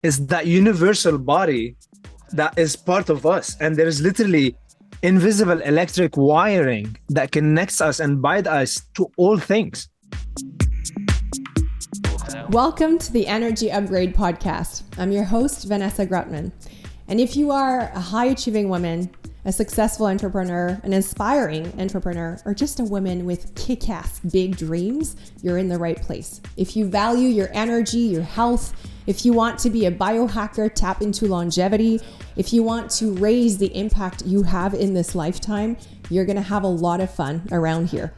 is that universal body that is part of us. And there's literally invisible electric wiring that connects us and binds us to all things. Welcome to the Energy Upgrade Podcast. I'm your host, Vanessa Grutman. And if you are a high-achieving woman, a successful entrepreneur, an inspiring entrepreneur, or just a woman with kick-ass big dreams, you're in the right place. If you value your energy, your health, if you want to be a biohacker, tap into longevity, if you want to raise the impact you have in this lifetime, you're going to have a lot of fun around here.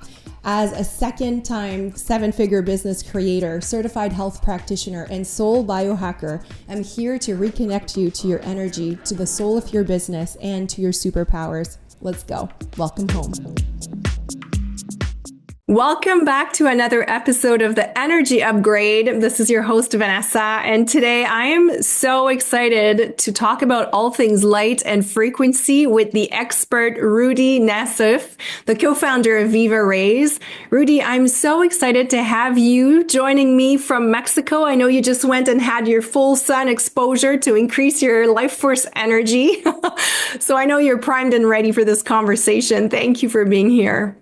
As a second-time seven-figure business creator, certified health practitioner, and soul biohacker, I'm here to reconnect you to your energy, to the soul of your business, and to your superpowers. Let's go. Welcome home. Welcome back to another episode of the Energy Upgrade. This is your host, Vanessa, and today I am so excited to talk about all things light and frequency with the expert Roudy Nassif, the co-founder of Viva Rays. Roudy, I'm so excited to have you joining me from Mexico. I know you just went and had your full sun exposure to increase your life force energy. So I know you're primed and ready for this conversation. Thank you for being here.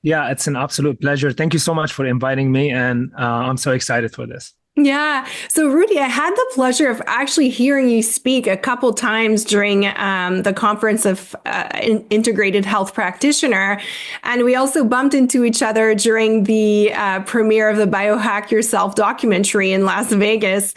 Yeah, it's an absolute pleasure. Thank you so much for inviting me. And I'm so excited for this. Yeah. So Roudy, I had the pleasure of actually hearing you speak a couple times during the conference of integrated health practitioner. And we also bumped into each other during the premiere of the Biohack Yourself documentary in Las Vegas.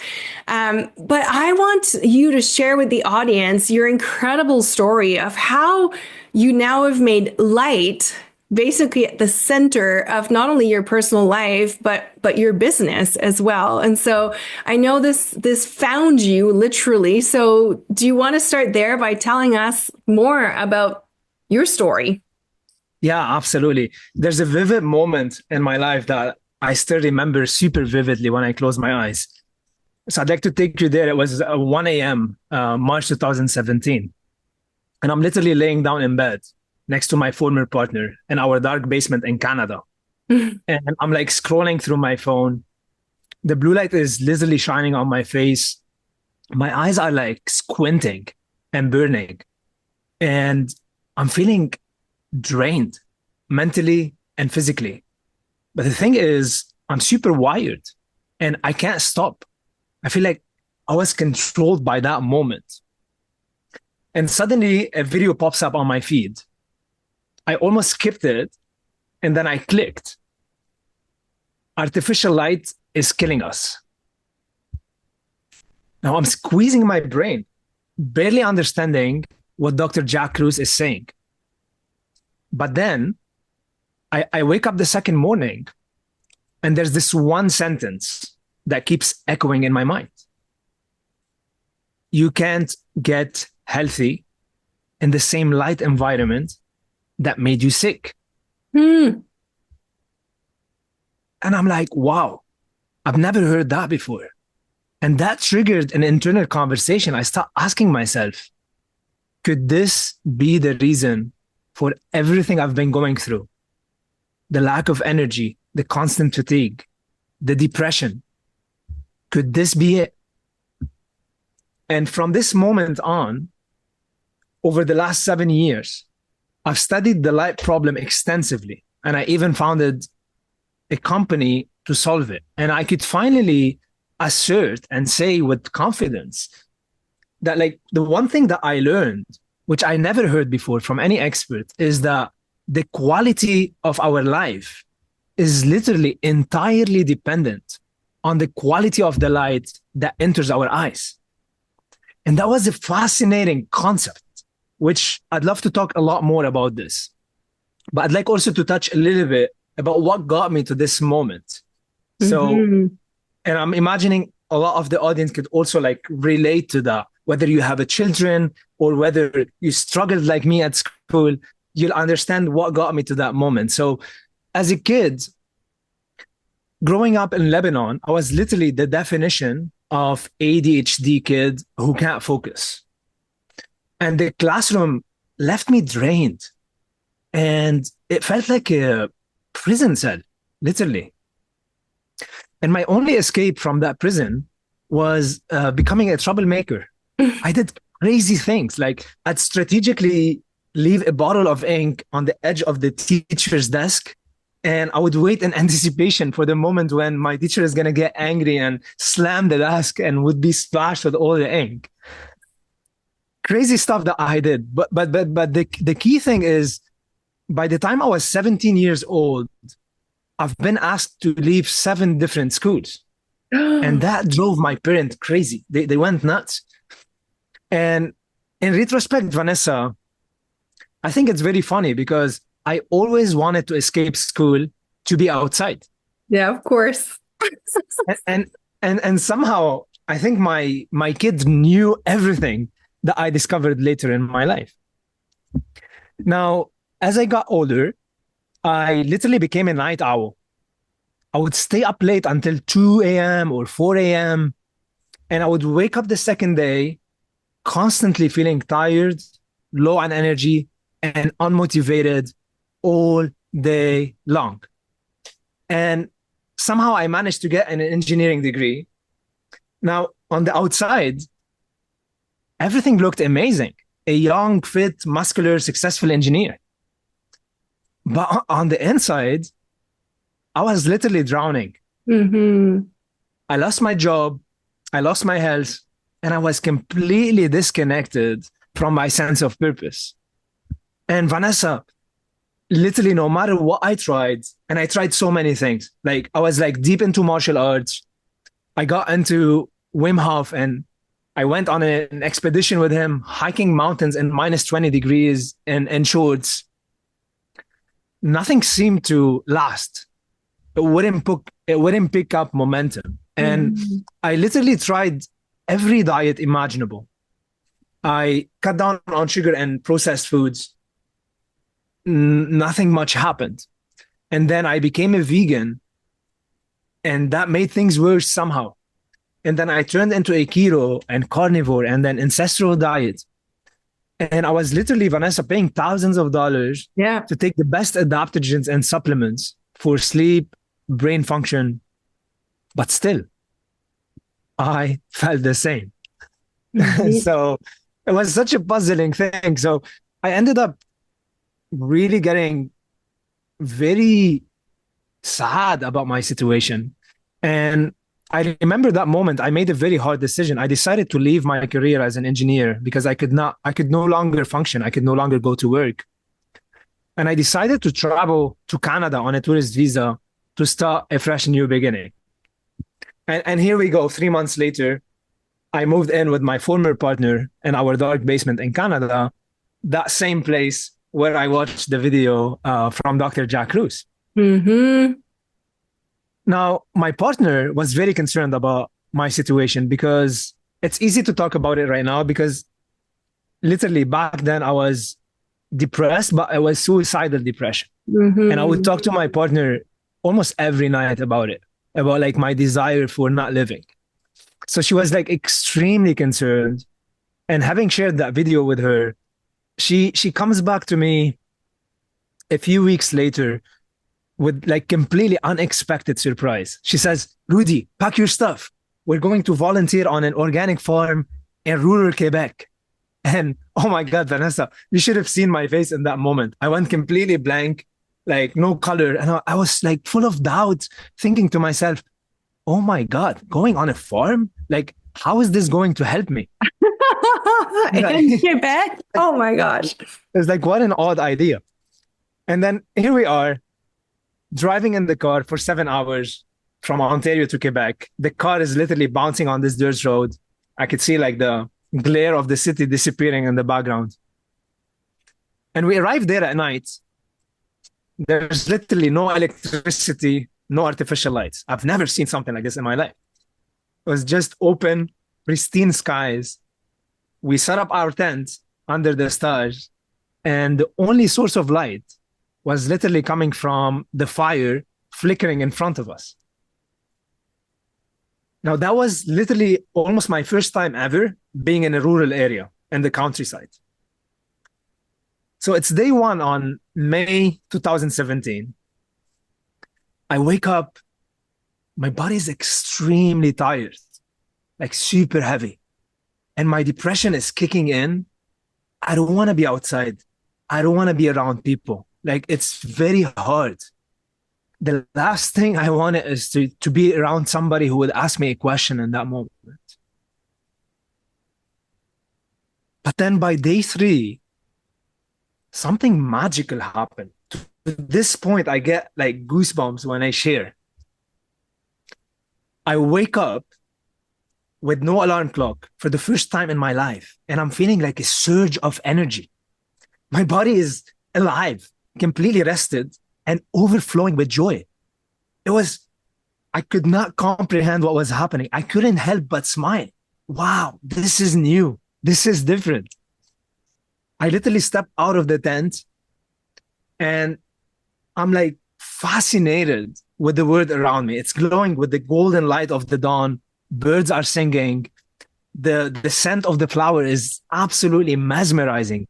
But I want you to share with the audience your incredible story of how you now have made light basically at the center of not only your personal life, but your business as well. And so I know this found you literally. So do you want to start there by telling us more about your story? Yeah, absolutely. There's a vivid moment in my life that I still remember super vividly when I close my eyes. So I'd like to take you there. It was 1 a.m., March 2017. And I'm literally laying down in bed next to my former partner in our dark basement in Canada. And I'm like scrolling through my phone. The blue light is literally shining on my face. My eyes are like squinting and burning. And I'm feeling drained mentally and physically. But the thing is, I'm super wired and I can't stop. I feel like I was controlled by that moment. And suddenly a video pops up on my feed. I almost skipped it, and then I clicked. Artificial light is killing us. Now I'm squeezing my brain, barely understanding what Dr. Jack Kruse is saying. But then I wake up the second morning, and there's this one sentence that keeps echoing in my mind. You can't get healthy in the same light environment that made you sick. And I'm like, wow, I've never heard that before. And that triggered an internal conversation. I start asking myself, could this be the reason for everything I've been going through? The lack of energy, the constant fatigue, the depression. Could this be it? And from this moment on, over the last 7 years, I've studied the light problem extensively, and I even founded a company to solve it. And I could finally assert and say with confidence that, like, the one thing that I learned, which I never heard before from any expert, is that the quality of our life is literally entirely dependent on the quality of the light that enters our eyes. And that was a fascinating concept, which I'd love to talk a lot more about this. But I'd like also to touch a little bit about what got me to this moment. So, and I'm imagining a lot of the audience could also like relate to that, whether you have a children or whether you struggled like me at school, you'll understand what got me to that moment. So as a kid, growing up in Lebanon, I was literally the definition of ADHD kid who can't focus. And the classroom left me drained. And it felt like a prison cell, literally. And my only escape from that prison was becoming a troublemaker. I did crazy things. Like I'd strategically leave a bottle of ink on the edge of the teacher's desk. And I would wait in anticipation for the moment when my teacher is going to get angry and slam the desk and would be splashed with all the ink. Crazy stuff that I did. But the key thing is, by the time I was 17 years old, I've been asked to leave 7 different schools. And that drove my parents crazy. They went nuts. And in retrospect, Vanessa, I think it's very funny because I always wanted to escape school to be outside. Yeah, of course. And somehow I think my kids knew everything that I discovered later in my life. Now, as I got older, I literally became a night owl. I would stay up late until 2 a.m. or 4 a.m. And I would wake up the second day constantly feeling tired, low on energy, and unmotivated all day long. And somehow I managed to get an engineering degree. Now, on the outside, everything looked amazing. A young, fit, muscular, successful engineer. But on the inside, I was literally drowning. Mm-hmm. I lost my job, I lost my health, and I was completely disconnected from my sense of purpose. And Vanessa, literally no matter what I tried, and I tried so many things, like I was like deep into martial arts. I got into Wim Hof and I went on an expedition with him, hiking mountains in minus 20 degrees in shorts. Nothing seemed to last. It wouldn't pick up momentum. And I literally tried every diet imaginable. I cut down on sugar and processed foods. Nothing much happened. And then I became a vegan, and that made things worse somehow. And then I turned into a keto and carnivore and then ancestral diet. And I was literally, Vanessa, paying thousands of dollars to take the best adaptogens and supplements for sleep, brain function. But still, I felt the same. So it was such a puzzling thing. So I ended up really getting very sad about my situation. And I remember that moment, I made a very hard decision. I decided to leave my career as an engineer because I could no longer function. I could no longer go to work. And I decided to travel to Canada on a tourist visa to start a fresh new beginning. And here we go. 3 months later, I moved in with my former partner in our dark basement in Canada, that same place where I watched the video from Dr. Jack Kruse. Mm-hmm. Now, my partner was very concerned about my situation because it's easy to talk about it right now because literally back then I was depressed, but it was suicidal depression. Mm-hmm. And I would talk to my partner almost every night about it, about like my desire for not living. So she was like extremely concerned. And having shared that video with her, she comes back to me a few weeks later with like completely unexpected surprise. She says, Roudy, pack your stuff. We're going to volunteer on an organic farm in rural Quebec. And oh my God, Vanessa, you should have seen my face in that moment. I went completely blank, like no color. And I was like full of doubt, thinking to myself, oh my God, going on a farm? Like, how is this going to help me? In Quebec? Oh my gosh. It's like, what an odd idea. And then here we are, driving in the car for 7 hours from Ontario to Quebec. The car is literally bouncing on this dirt road. I could see like the glare of the city disappearing in the background. And we arrived there at night. There's literally no electricity, no artificial lights. I've never seen something like this in my life. It was just open, pristine skies. We set up our tent under the stars, and the only source of light was literally coming from the fire flickering in front of us. Now, that was literally almost my first time ever being in a rural area in the countryside. So it's day one on May 2017. I wake up, my body is extremely tired. like super heavy. And my depression is kicking in. I don't want to be outside. I don't want to be around people. Like, it's very hard. The last thing I wanted is to be around somebody who would ask me a question in that moment. But then by day 3, something magical happened. To this point, I get like goosebumps when I share. I wake up with no alarm clock for the first time in my life, and I'm feeling like a surge of energy. My body is alive, completely rested, and overflowing with joy. I could not comprehend what was happening. I couldn't help but smile. Wow, this is new. This is different. I literally stepped out of the tent and I'm like fascinated with the world around me. It's glowing with the golden light of the dawn. Birds are singing. The scent of the flower is absolutely mesmerizing.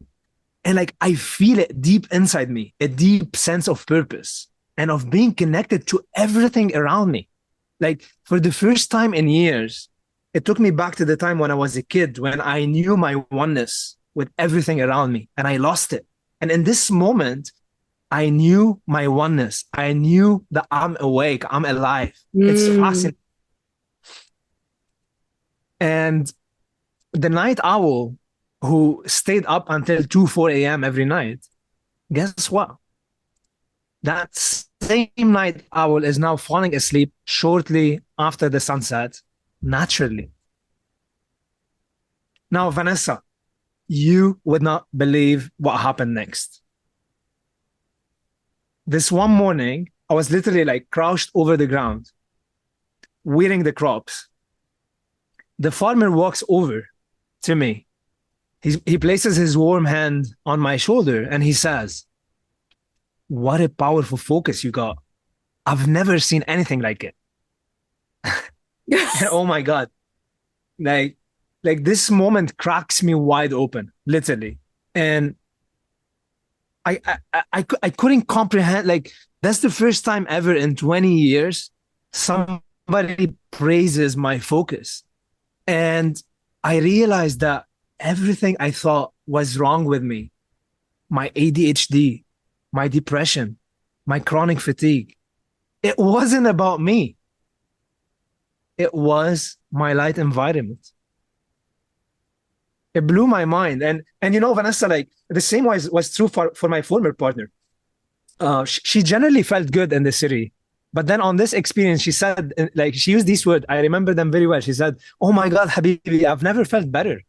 And like, I feel it deep inside me, a deep sense of purpose and of being connected to everything around me. Like, for the first time in years, it took me back to the time when I was a kid, when I knew my oneness with everything around me and I lost it. And in this moment, I knew my oneness. I knew that I'm awake, I'm alive. It's fascinating. And the night owl who stayed up until 2, 4 a.m. every night, guess what? That same night owl is now falling asleep shortly after the sunset, naturally. Now, Vanessa, you would not believe what happened next. This one morning, I was literally like crouched over the ground, weeding the crops. The farmer walks over to me. He places his warm hand on my shoulder and he says, "What a powerful focus you got. I've never seen anything like it." Oh my God. Like this moment cracks me wide open, literally. And I couldn't comprehend, like, that's the first time ever in 20 years somebody praises my focus. And I realized that everything I thought was wrong with me, my ADHD, my depression, my chronic fatigue, it wasn't about me. It was my light environment. It blew my mind. And you know, Vanessa, like, the same was true for my former partner. She generally felt good in the city. But then on this experience, she said, like, she used these words. I remember them very well. She said, "Oh my God, Habibi, I've never felt better.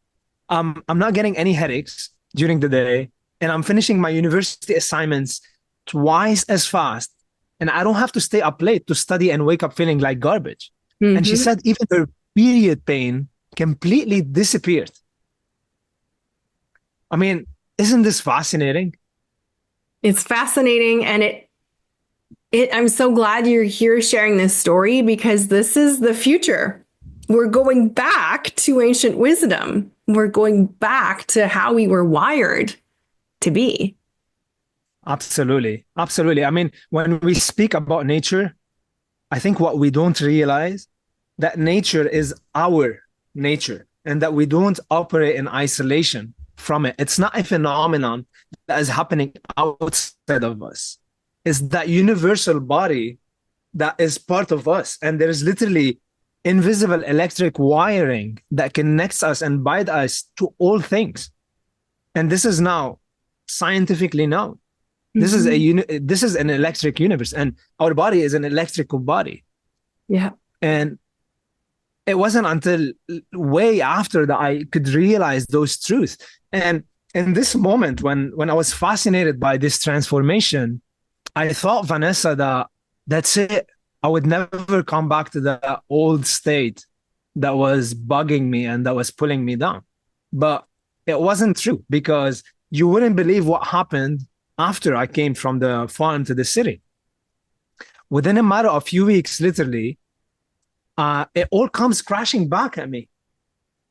I'm not getting any headaches during the day. And I'm finishing my university assignments twice as fast. And I don't have to stay up late to study and wake up feeling like garbage." Mm-hmm. And she said even her period pain completely disappeared. I mean, isn't this fascinating? It's fascinating. And I'm so glad you're here sharing this story, because this is the future. We're going back to ancient wisdom. We're going back to how we were wired to be. Absolutely. Absolutely. I mean, when we speak about nature, I think what we don't realize, that nature is our nature and that we don't operate in isolation from it. It's not a phenomenon that is happening outside of us. It's that universal body that is part of us. And there is literally invisible electric wiring that connects us and binds us to all things. And this is now scientifically known. Mm-hmm. This is an electric universe, and our body is an electrical body. Yeah. And it wasn't until way after that I could realize those truths. And in this moment, when I was fascinated by this transformation, I thought, Vanessa, that that's it. I would never come back to the old state that was bugging me and that was pulling me down. But it wasn't true, because you wouldn't believe what happened after I came from the farm to the city. Within a matter of a few weeks, literally, it all comes crashing back at me.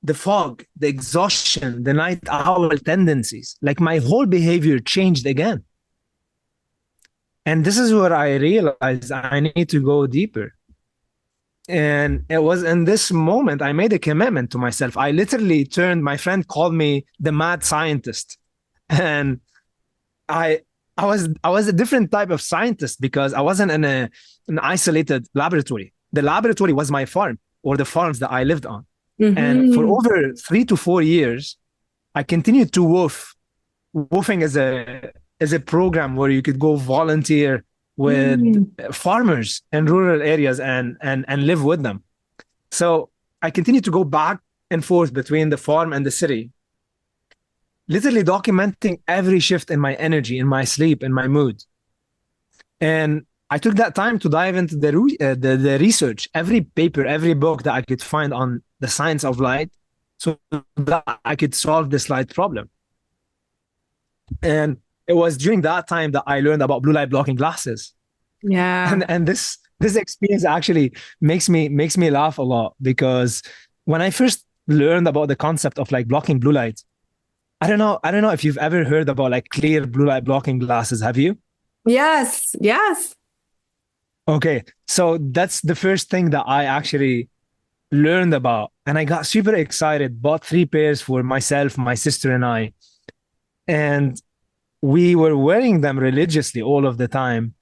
The fog, the exhaustion, the night owl tendencies, like my whole behavior changed again. And this is where I realized I need to go deeper. And it was in this moment I made a commitment to myself. I literally turned, my friend called me the mad scientist. And I I was a different type of scientist because I wasn't in an isolated laboratory. The laboratory was my farm or the farms that I lived on. And for Mm-hmm. over 3 to 4 years, I continued to woof. Woofing is a program where you could go volunteer with Mm. farmers in rural areas and live with them. So I continued to go back and forth between the farm and the city, literally documenting every shift in my energy, in my sleep, in my mood. And I took that time to dive into the research, every paper, every book that I could find on the science of light, so that I could solve this light problem. And it was during that time that I learned about blue light blocking glasses. Yeah. And this experience actually makes me laugh a lot because when I first learned about the concept of like blocking blue light, I don't know if you've ever heard about like clear blue light blocking glasses. Have you? Yes. Yes. Okay, so that's the first thing that I actually learned about, and I got super excited. Bought 3 pairs for myself, my sister, and I, and we were wearing them religiously all of the time,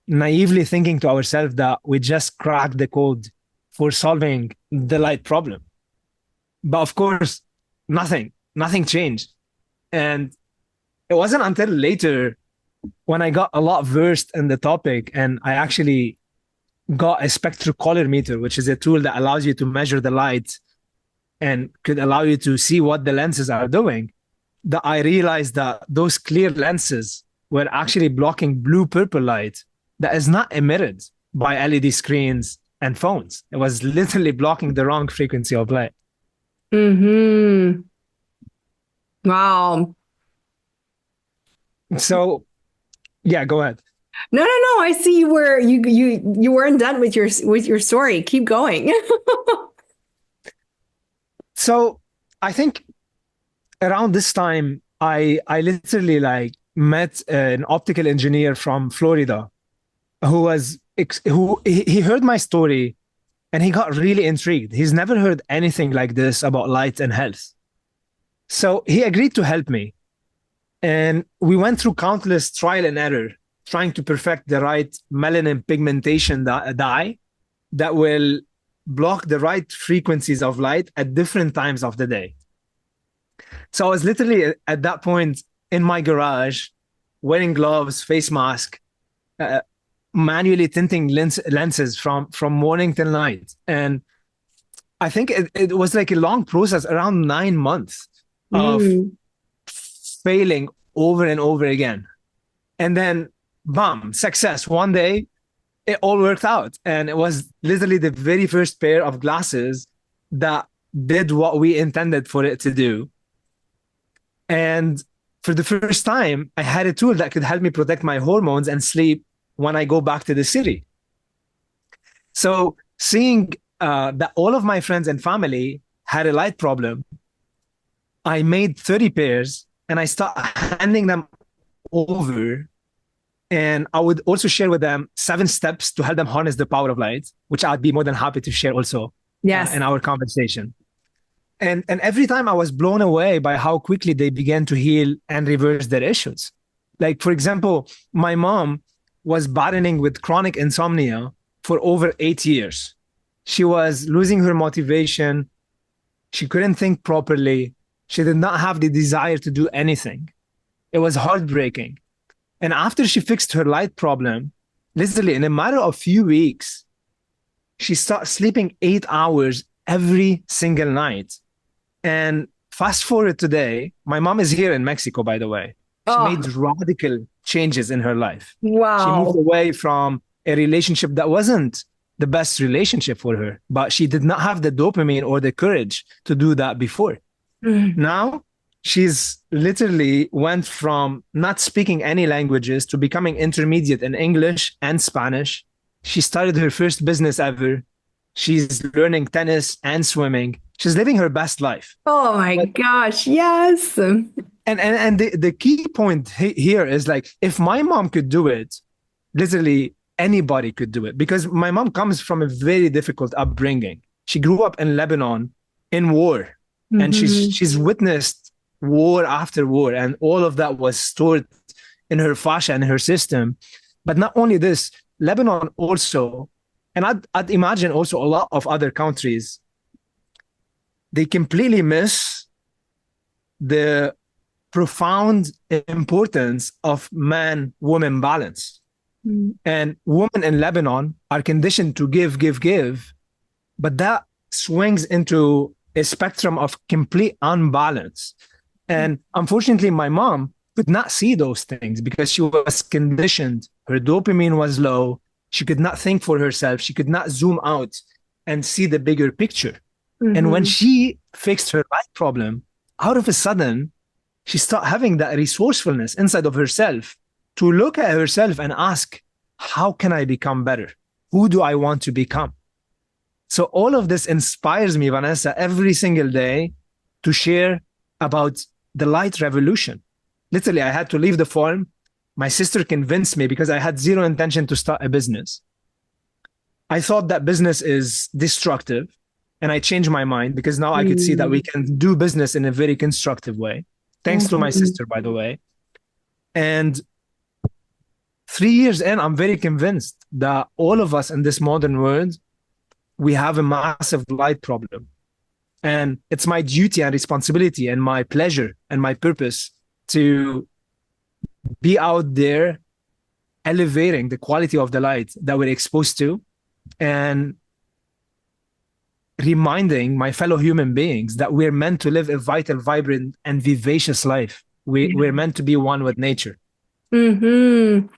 naively thinking to ourselves that we just cracked the code for solving the light problem. But of course, nothing changed. And it wasn't until later when I got a lot versed in the topic and I actually got a spectrocolorimeter, which is a tool that allows you to measure the light and could allow you to see what the lenses are doing, that I realized that those clear lenses were actually blocking blue purple light that is not emitted by LED screens and phones. It was literally blocking the wrong frequency of light. Mm-hmm. Wow. So, yeah, go ahead. No, no, no. I see you weren't done with your story. Keep going. So, I think around this time, I literally like met an optical engineer from Florida who was who he heard my story and he got really intrigued. He's never heard anything like this about light and health. So he agreed to help me. And we went through countless trial and error, trying to perfect the right melanin pigmentation dye that will block the right frequencies of light at different times of the day. So I was literally at that point in my garage, wearing gloves, face mask, uh, manually tinting lenses from morning till night. And I think it was like a long process, around 9 months of Mm. failing over and over again. And then, bam, success. One day, it all worked out. And it was literally the very first pair of glasses that did what we intended for it to do. And for the first time, I had a tool that could help me protect my hormones and sleep when I go back to the city. So seeing that all of my friends and family had a light problem, I made 30 pairs and I started handing them over. And I would also share with them 7 steps to help them harness the power of light, which I'd be more than happy to share also Yes. in our conversation. And every time I was blown away by how quickly they began to heal and reverse their issues. Like, for example, my mom was battling with chronic insomnia for over 8 years. She was losing her motivation. She couldn't think properly. She did not have the desire to do anything. It was heartbreaking. And after she fixed her light problem, literally in a matter of few weeks, she started sleeping 8 hours every single night. And fast forward today, my mom is here in Mexico, by the way. She made Oh, radical changes in her life. She moved wow. away from a relationship that wasn't the best relationship for her, but she did not have the dopamine or the courage to do that before. Mm. Now she's literally went from not speaking any languages to becoming intermediate in English and Spanish. She started her first business ever. She's learning tennis and swimming. She's living her best life. Oh my But gosh. Yes. and the key point here is like if my mom could do it, literally anybody could do it, because my mom comes from a very difficult upbringing. She grew up in Lebanon in war, and Mm-hmm. she's witnessed war after war, and all of that was stored in her fascia and her system. But not only this, Lebanon also, and I'd imagine also a lot of other countries, they completely miss the profound importance of man-woman balance. And women in Lebanon are conditioned to give, give, give, but that swings into a spectrum of complete unbalance. And unfortunately, my mom could not see those things because she was conditioned. Her dopamine was low. She could not think for herself. She could not zoom out and see the bigger picture. And when Mm-hmm. she fixed her life problem, out of a sudden, she started having that resourcefulness inside of herself to look at herself and ask, how can I become better? Who do I want to become? So all of this inspires me, Vanessa, every single day to share about the light revolution. Literally, I had to leave the farm. My sister convinced me because I had zero intention to start a business. I thought that business is destructive, and I changed my mind because now I could see that we can do business in a very constructive way. Thanks to my Mm-hmm. sister, by the way. And 3 years in, I'm very convinced that all of us in this modern world, we have a massive light problem. And it's my duty and responsibility and my pleasure and my purpose to be out there elevating the quality of the light that we're exposed to, and reminding my fellow human beings that we're meant to live a vital, vibrant, and vivacious life. We're meant to be one with nature. Mm-hmm.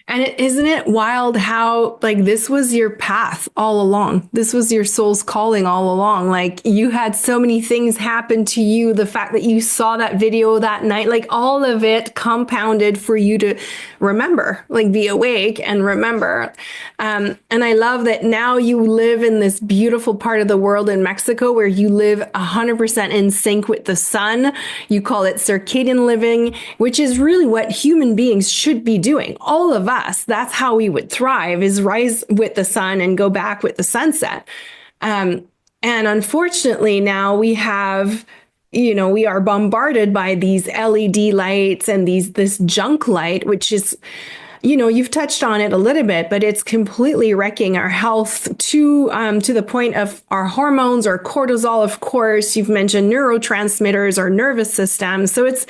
And isn't it wild how, like, this was your path all along? This was your soul's calling all along. Like, you had so many things happen to you. The fact that you saw that video that night, like, all of it compounded for you to remember, like, be awake and remember. And I love that now you live in this beautiful part of the world in Mexico where you live 100% in sync with the sun. You call it circadian living, which is really what human beings should be doing. All of us, that's how we would thrive, is rise with the sun and go back with the sunset. And unfortunately, now we have, we are bombarded by these LED lights and this junk light, which is, you've touched on it a little bit, but it's completely wrecking our health to the point of our hormones, our cortisol, of course. You've mentioned neurotransmitters, our nervous system. So it's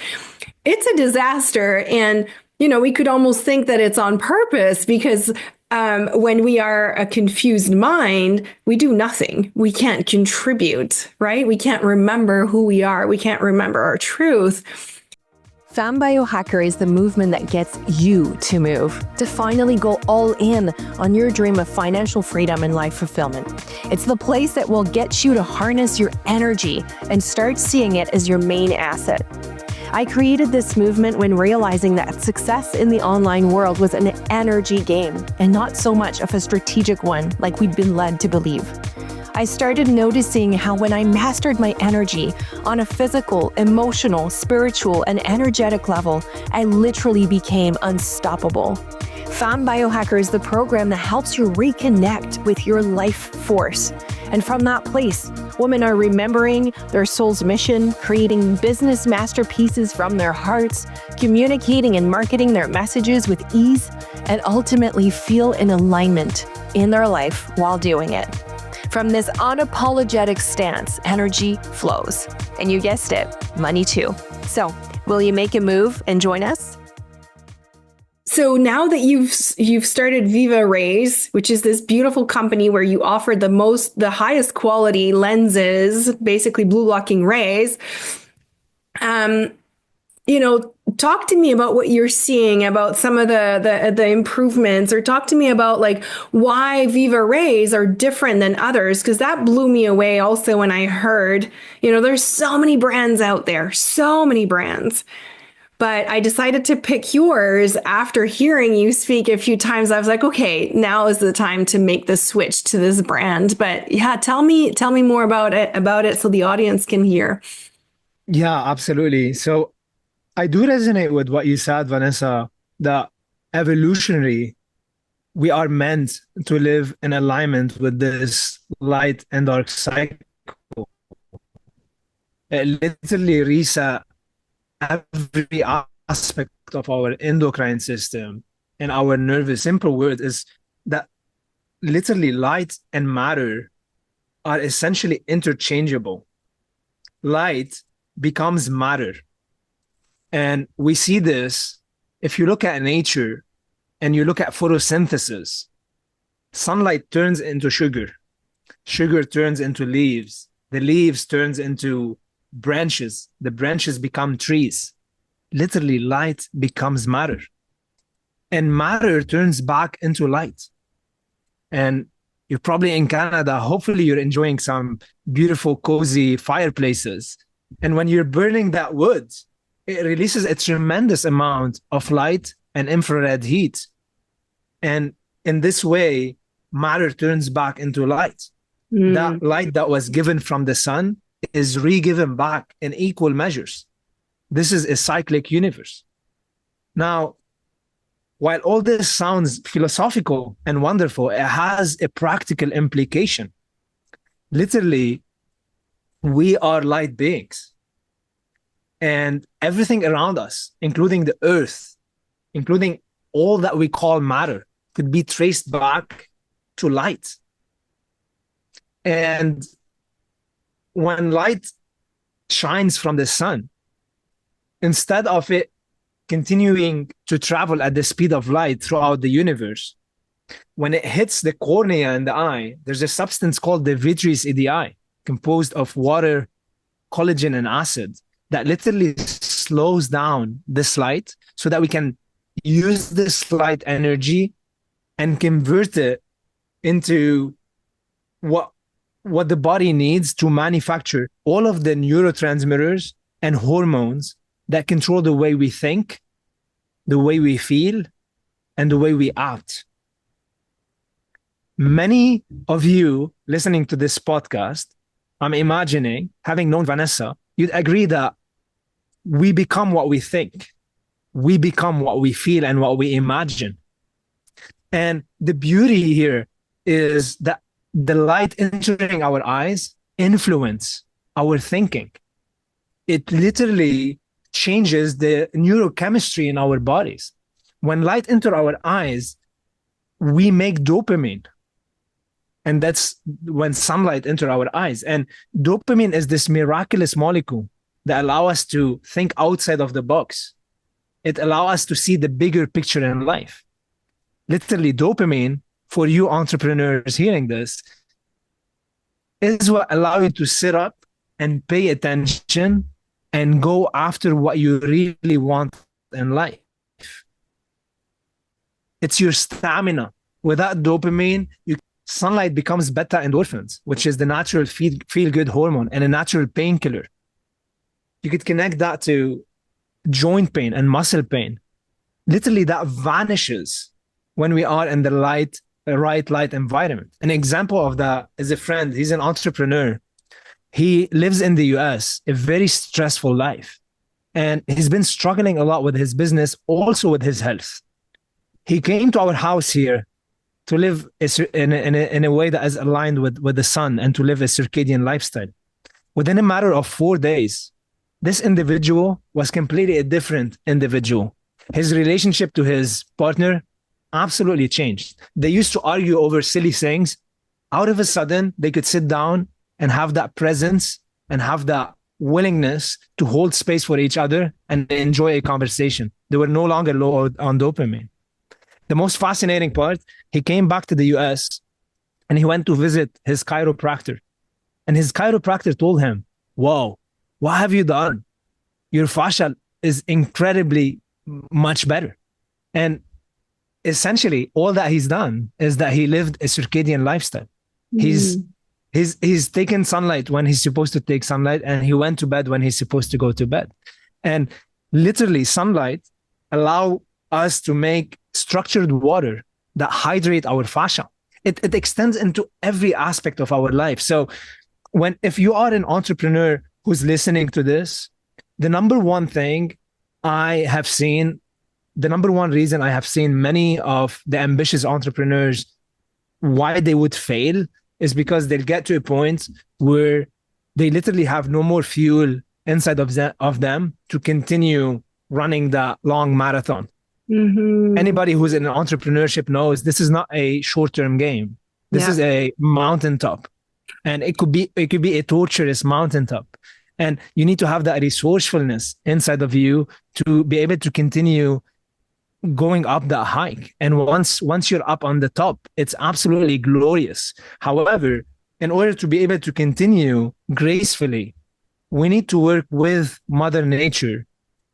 a disaster. And we could almost think that it's on purpose because when we are a confused mind, we do nothing. We can't contribute, right? We can't remember who we are. We can't remember our truth. Femme Biohacker is the movement that gets you to move, to finally go all in on your dream of financial freedom and life fulfillment. It's the place that will get you to harness your energy and start seeing it as your main asset. I created this movement when realizing that success in the online world was an energy game and not so much of a strategic one like we'd been led to believe. I started noticing how when I mastered my energy on a physical, emotional, spiritual, and energetic level, I literally became unstoppable. Femme Biohacker is the program that helps you reconnect with your life force. And from that place, women are remembering their soul's mission, creating business masterpieces from their hearts, communicating and marketing their messages with ease, and ultimately feel in alignment in their life while doing it. From this unapologetic stance, energy flows. And you guessed it, money too. So, will you make a move and join us? So now that you've started Viva Rays, which is this beautiful company where you offer the highest quality lenses, basically blue blocking rays, talk to me about what you're seeing, about some of the improvements, or talk to me about like why Viva Rays are different than others, because that blew me away also when I heard, there's so many brands out there, so many brands. But I decided to pick yours after hearing you speak a few times. I was like, okay, now is the time to make the switch to this brand. But yeah, tell me more about it so the audience can hear. Yeah, absolutely. So I do resonate with what you said, Vanessa, that evolutionary, we are meant to live in alignment with this light and dark cycle. It literally reset every aspect of our endocrine system and our nervous. Simple word is that literally light and matter are essentially interchangeable. Light becomes matter. And we see this if you look at nature and you look at photosynthesis. Sunlight turns into sugar. Sugar turns into leaves. The leaves turns into branches. The branches become trees. Literally, light becomes matter. And matter turns back into light. And you're probably in Canada. Hopefully, you're enjoying some beautiful, cozy fireplaces. And when you're burning that wood, it releases a tremendous amount of light and infrared heat. And in this way, matter turns back into light. That light that was given from the sun is re-given back in equal measures. This is a cyclic universe. Now, while all this sounds philosophical and wonderful, it has a practical implication. Literally, we are light beings. And everything around us, including the earth, including all that we call matter, could be traced back to light. And when light shines from the sun, instead of it continuing to travel at the speed of light throughout the universe, when it hits the cornea in the eye, there's a substance called the vitreous EDI, composed of water, collagen, and acid, that literally slows down this light so that we can use this light energy and convert it into what the body needs to manufacture all of the neurotransmitters and hormones that control the way we think, the way we feel, and the way we act. Many of you listening to this podcast, I'm imagining, having known Vanessa, you'd agree that we become what we think. We become what we feel and what we imagine. And the beauty here is that the light entering our eyes influence our thinking. It literally changes the neurochemistry in our bodies. When light enters our eyes, we make dopamine. And that's when sunlight enters our eyes. And dopamine is this miraculous molecule that allows us to think outside of the box. It allows us to see the bigger picture in life. Literally, dopamine, for you entrepreneurs hearing this, is what allows you to sit up and pay attention and go after what you really want in life. It's your stamina. Without dopamine, sunlight becomes beta endorphins, which is the natural feel-good hormone and a natural painkiller. You could connect that to joint pain and muscle pain. Literally, that vanishes when we are in the right light environment. An example of that is a friend. He's an entrepreneur. He lives in the US, a very stressful life. And he's been struggling a lot with his business, also with his health. He came to our house here to live in a way that is aligned with the sun and to live a circadian lifestyle. Within a matter of 4 days, this individual was completely a different individual. His relationship to his partner absolutely changed. They used to argue over silly things. Out of a sudden, they could sit down and have that presence and have that willingness to hold space for each other and enjoy a conversation. They were no longer low on dopamine. The most fascinating part, he came back to the US and he went to visit his chiropractor. And his chiropractor told him, "Wow, what have you done? Your fascia is incredibly much better." And essentially, all that he's done is that he lived a circadian lifestyle. He's taken sunlight when he's supposed to take sunlight, and he went to bed when he's supposed to go to bed. And literally, sunlight allow us to make structured water that hydrate our fascia. It extends into every aspect of our life. So if you are an entrepreneur who's listening to this, the number one thing I have seen the number one reason I have seen many of the ambitious entrepreneurs why they would fail is because they'll get to a point where they literally have no more fuel inside of them to continue running that long marathon. Mm-hmm. Anybody who's in entrepreneurship knows this is not a short-term game. This Yeah. is a mountaintop, and it could be a torturous mountaintop. And you need to have that resourcefulness inside of you to be able to continue going up that hike. And once you're up on the top, it's absolutely glorious. However, in order to be able to continue gracefully, we need to work with Mother Nature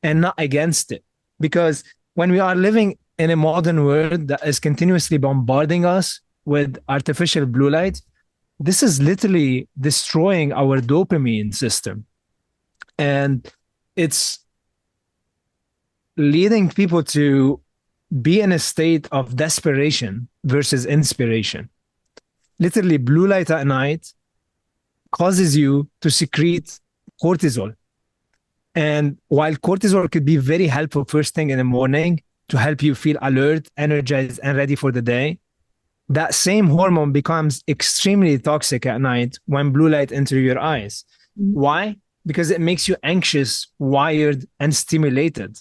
and not against it. Because when we are living in a modern world that is continuously bombarding us with artificial blue light, this is literally destroying our dopamine system. And it's leading people to be in a state of desperation versus inspiration. Literally, blue light at night causes you to secrete cortisol. And while cortisol could be very helpful first thing in the morning to help you feel alert, energized, and ready for the day, that same hormone becomes extremely toxic at night when blue light enters your eyes. Why? Because it makes you anxious, wired, and stimulated.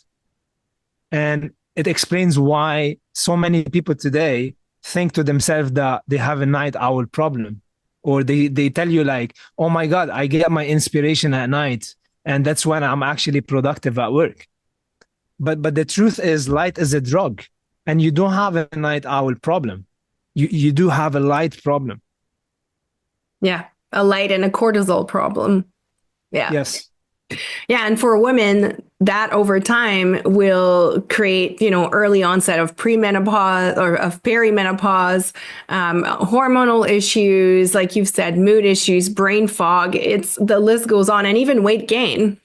And it explains why so many people today think to themselves that they have a night owl problem. Or they tell you like, oh my God, I get my inspiration at night. And that's when I'm actually productive at work. But the truth is light is a drug. And you don't have a night owl problem. You do have a light problem. Yeah. A light and a cortisol problem. Yeah. Yes. Yeah. And for women, that over time will create, early onset of premenopause or of perimenopause, hormonal issues, like you've said, mood issues, brain fog. The list goes on, and even weight gain,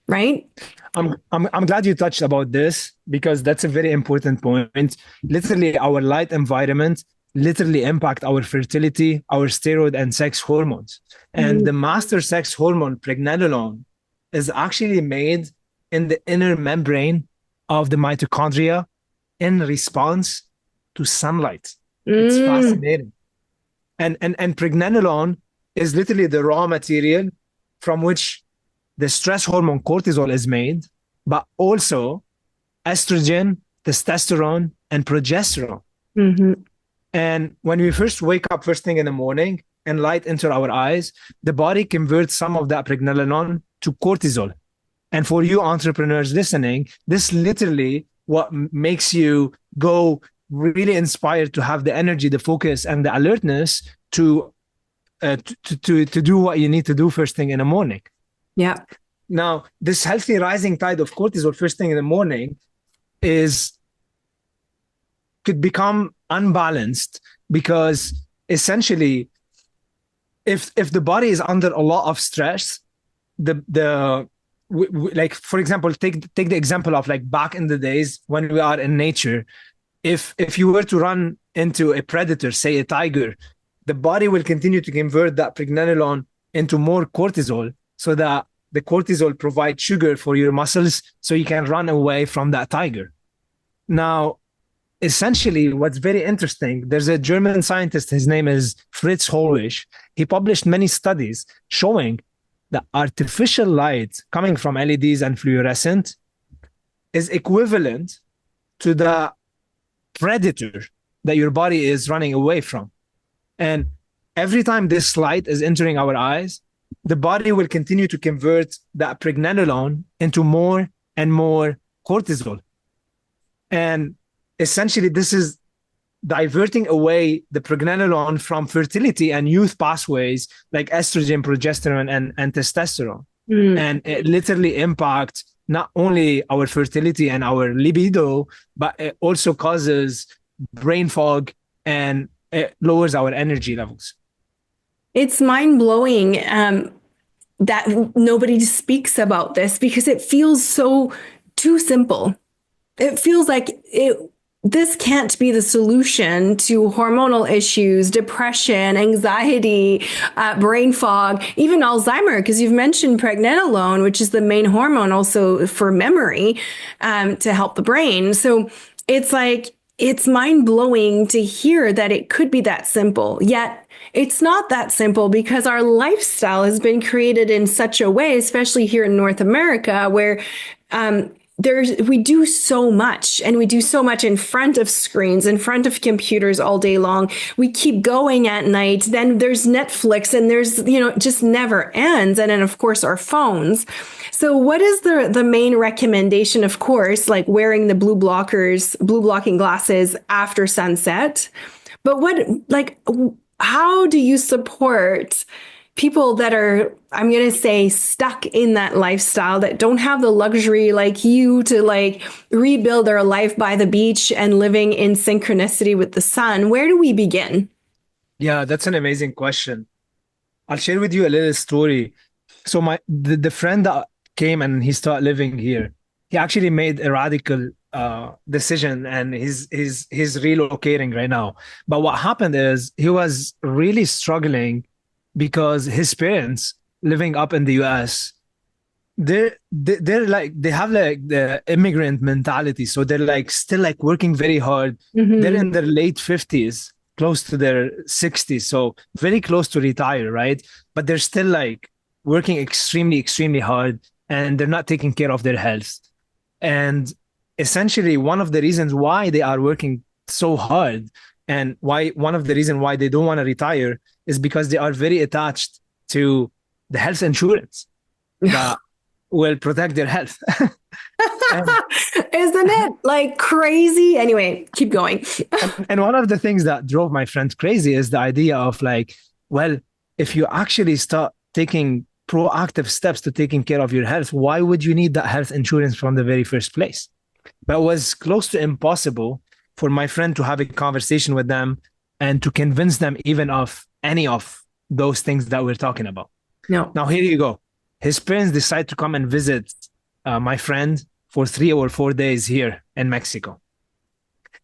right? I'm glad you touched about this because that's a very important point. Literally, our light environment literally impact our fertility, our steroid and sex hormones. And the master sex hormone, pregnenolone, is actually made in the inner membrane of the mitochondria in response to sunlight. It's fascinating. And pregnenolone is literally the raw material from which the stress hormone cortisol is made, but also estrogen, testosterone, and progesterone. Mm-hmm. And when we first wake up first thing in the morning and light enter our eyes, the body converts some of that pregnenolone to cortisol. And for you entrepreneurs listening, this literally what makes you go really inspired to have the energy, the focus, and the alertness to do what you need to do first thing in the morning. Yeah. Now, this healthy rising tide of cortisol first thing in the morning could become unbalanced because essentially, if the body is under a lot of stress, like for example, take the example of like back in the days when we are in nature, if you were to run into a predator, say a tiger, the body will continue to convert that pregnenolone into more cortisol so that the cortisol provides sugar for your muscles so you can run away from that tiger. Now, essentially, what's very interesting, there's a German scientist, his name is Fritz Holwisch. He published many studies showing that artificial light coming from LEDs and fluorescent is equivalent to the predator that your body is running away from. And every time this light is entering our eyes, the body will continue to convert that pregnenolone into more and more cortisol. And essentially, this is diverting away the pregnenolone from fertility and youth pathways like estrogen, progesterone, and testosterone. And it literally impacts not only our fertility and our libido, but it also causes brain fog and it lowers our energy levels. It's mind-blowing that nobody speaks about this because it feels so too simple. It feels like this can't be the solution to hormonal issues, depression, anxiety, brain fog, even Alzheimer, because you've mentioned pregnenolone, which is the main hormone also for memory, to help the brain. So it's like, it's mind blowing to hear that it could be that simple. Yet it's not that simple because our lifestyle has been created in such a way, especially here in North America, where we do so much, and we do so much in front of screens, in front of computers all day long. We keep going at night. Then there's Netflix, and there's, it just never ends. And then of course our phones. So what is the main recommendation? Of course, like wearing the blue blocking glasses after sunset. But how do you support people that are, I'm going to say, stuck in that lifestyle, that don't have the luxury like you to like rebuild their life by the beach and living in synchronicity with the sun? Where do we begin? Yeah, that's an amazing question. I'll share with you a little story. So the friend that came and he started living here, he actually made a radical decision, and he's relocating right now. But what happened is he was really struggling because his parents living up in the US, they're like, they have like the immigrant mentality. So they're like still like working very hard. They're in their late 50s, close to their 60s. So very close to retire, right? But they're still like working extremely, extremely hard, and they're not taking care of their health. And essentially one of the reasons why they are working so hard, and one of the reasons why they don't want to retire, is because they are very attached to the health insurance that will protect their health. Isn't it like crazy? Anyway, keep going. And one of the things that drove my friend crazy is the idea of like, well, if you actually start taking proactive steps to taking care of your health, why would you need that health insurance from the very first place? But it was close to impossible for my friend to have a conversation with them and to convince them even of any of those things that we're talking about. No. Now, here you go. His parents decide to come and visit my friend for 3 or 4 days here in Mexico.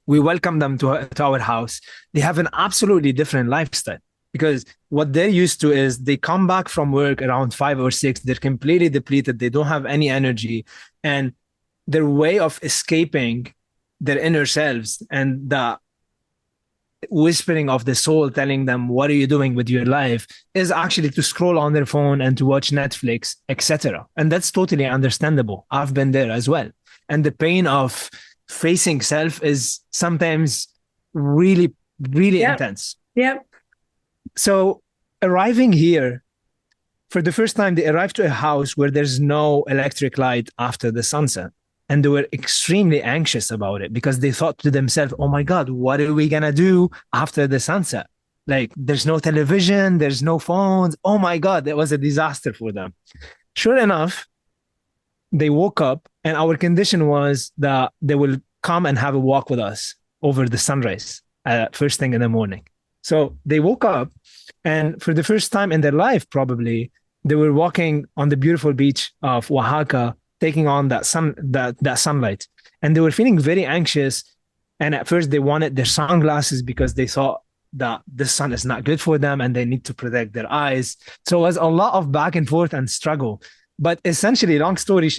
We welcome them to our house. They have an absolutely different lifestyle, because what they're used to is they come back from work around 5 or 6. They're completely depleted. They don't have any energy. And their way of escaping their inner selves and the whispering of the soul telling them, what are you doing with your life, is actually to scroll on their phone and to watch Netflix, etc. And that's totally understandable. I've been there as well. And the pain of facing self is sometimes really, really intense. Yep. So arriving here, for the first time, they arrived to a house where there's no electric light after the sunset. And they were extremely anxious about it because they thought to themselves, oh my God, what are we going to do after the sunset? Like, there's no television, there's no phones. Oh my God, that was a disaster for them. Sure enough, they woke up, and our condition was that they will come and have a walk with us over the sunrise first thing in the morning. So they woke up, and for the first time in their life, probably, they were walking on the beautiful beach of Oaxaca, taking on that sunlight, and they were feeling very anxious. And at first they wanted their sunglasses because they thought that the sun is not good for them and they need to protect their eyes. So it was a lot of back and forth and struggle. But essentially, long story,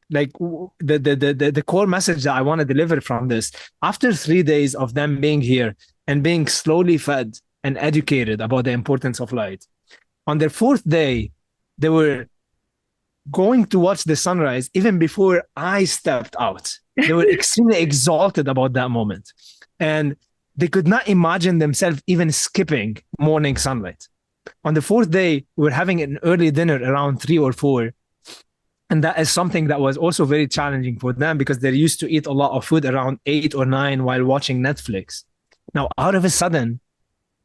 like the core message that I want to deliver from this, after 3 days of them being here and being slowly fed and educated about the importance of light, on their 4th day, they were going to watch the sunrise even before I stepped out. They were extremely exalted about that moment. And they could not imagine themselves even skipping morning sunlight. On the 4th day, we were having an early dinner around 3 or 4. And that is something that was also very challenging for them because they're used to eat a lot of food around 8 or 9 while watching Netflix. Now, out of a sudden,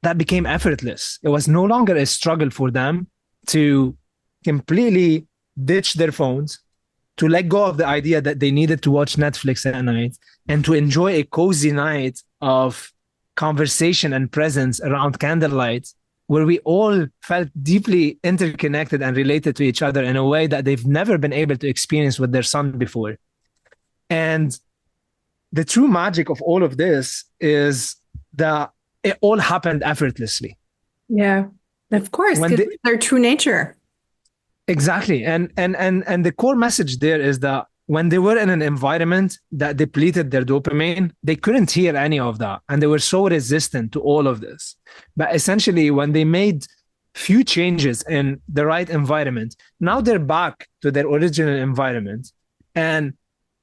that became effortless. It was no longer a struggle for them to completely ditch their phones, to let go of the idea that they needed to watch Netflix at night, and to enjoy a cozy night of conversation and presence around candlelight, where we all felt deeply interconnected and related to each other in a way that they've never been able to experience with their son before. And the true magic of all of this is that it all happened effortlessly. Yeah, of course, When because they, their true nature. exactly. And the core message there is that when they were in an environment that depleted their dopamine, they couldn't hear any of that. And they were so resistant to all of this. But essentially, when they made few changes in the right environment, now they're back to their original environment. And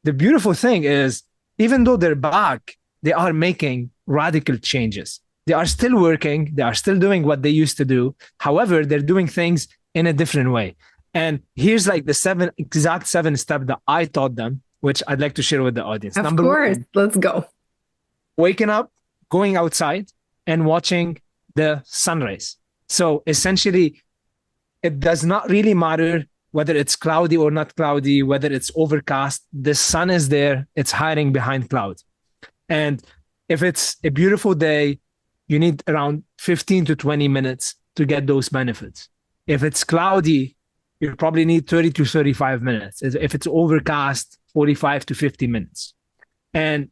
the beautiful thing is, even though they're back, they are making radical changes. They are still working, they are still doing what they used to do. However, they're doing things in a different way. And here's like the exact seven steps that I taught them, which I'd like to share with the audience. Of Number course, one, let's go. waking up, going outside, and watching the sunrise. So essentially, it does not really matter whether it's cloudy or not cloudy, whether it's overcast. The sun is there, it's hiding behind clouds. And if it's a beautiful day, you need around 15 to 20 minutes to get those benefits. If it's cloudy, you probably need 30 to 35 minutes. If it's overcast, 45 to 50 minutes. And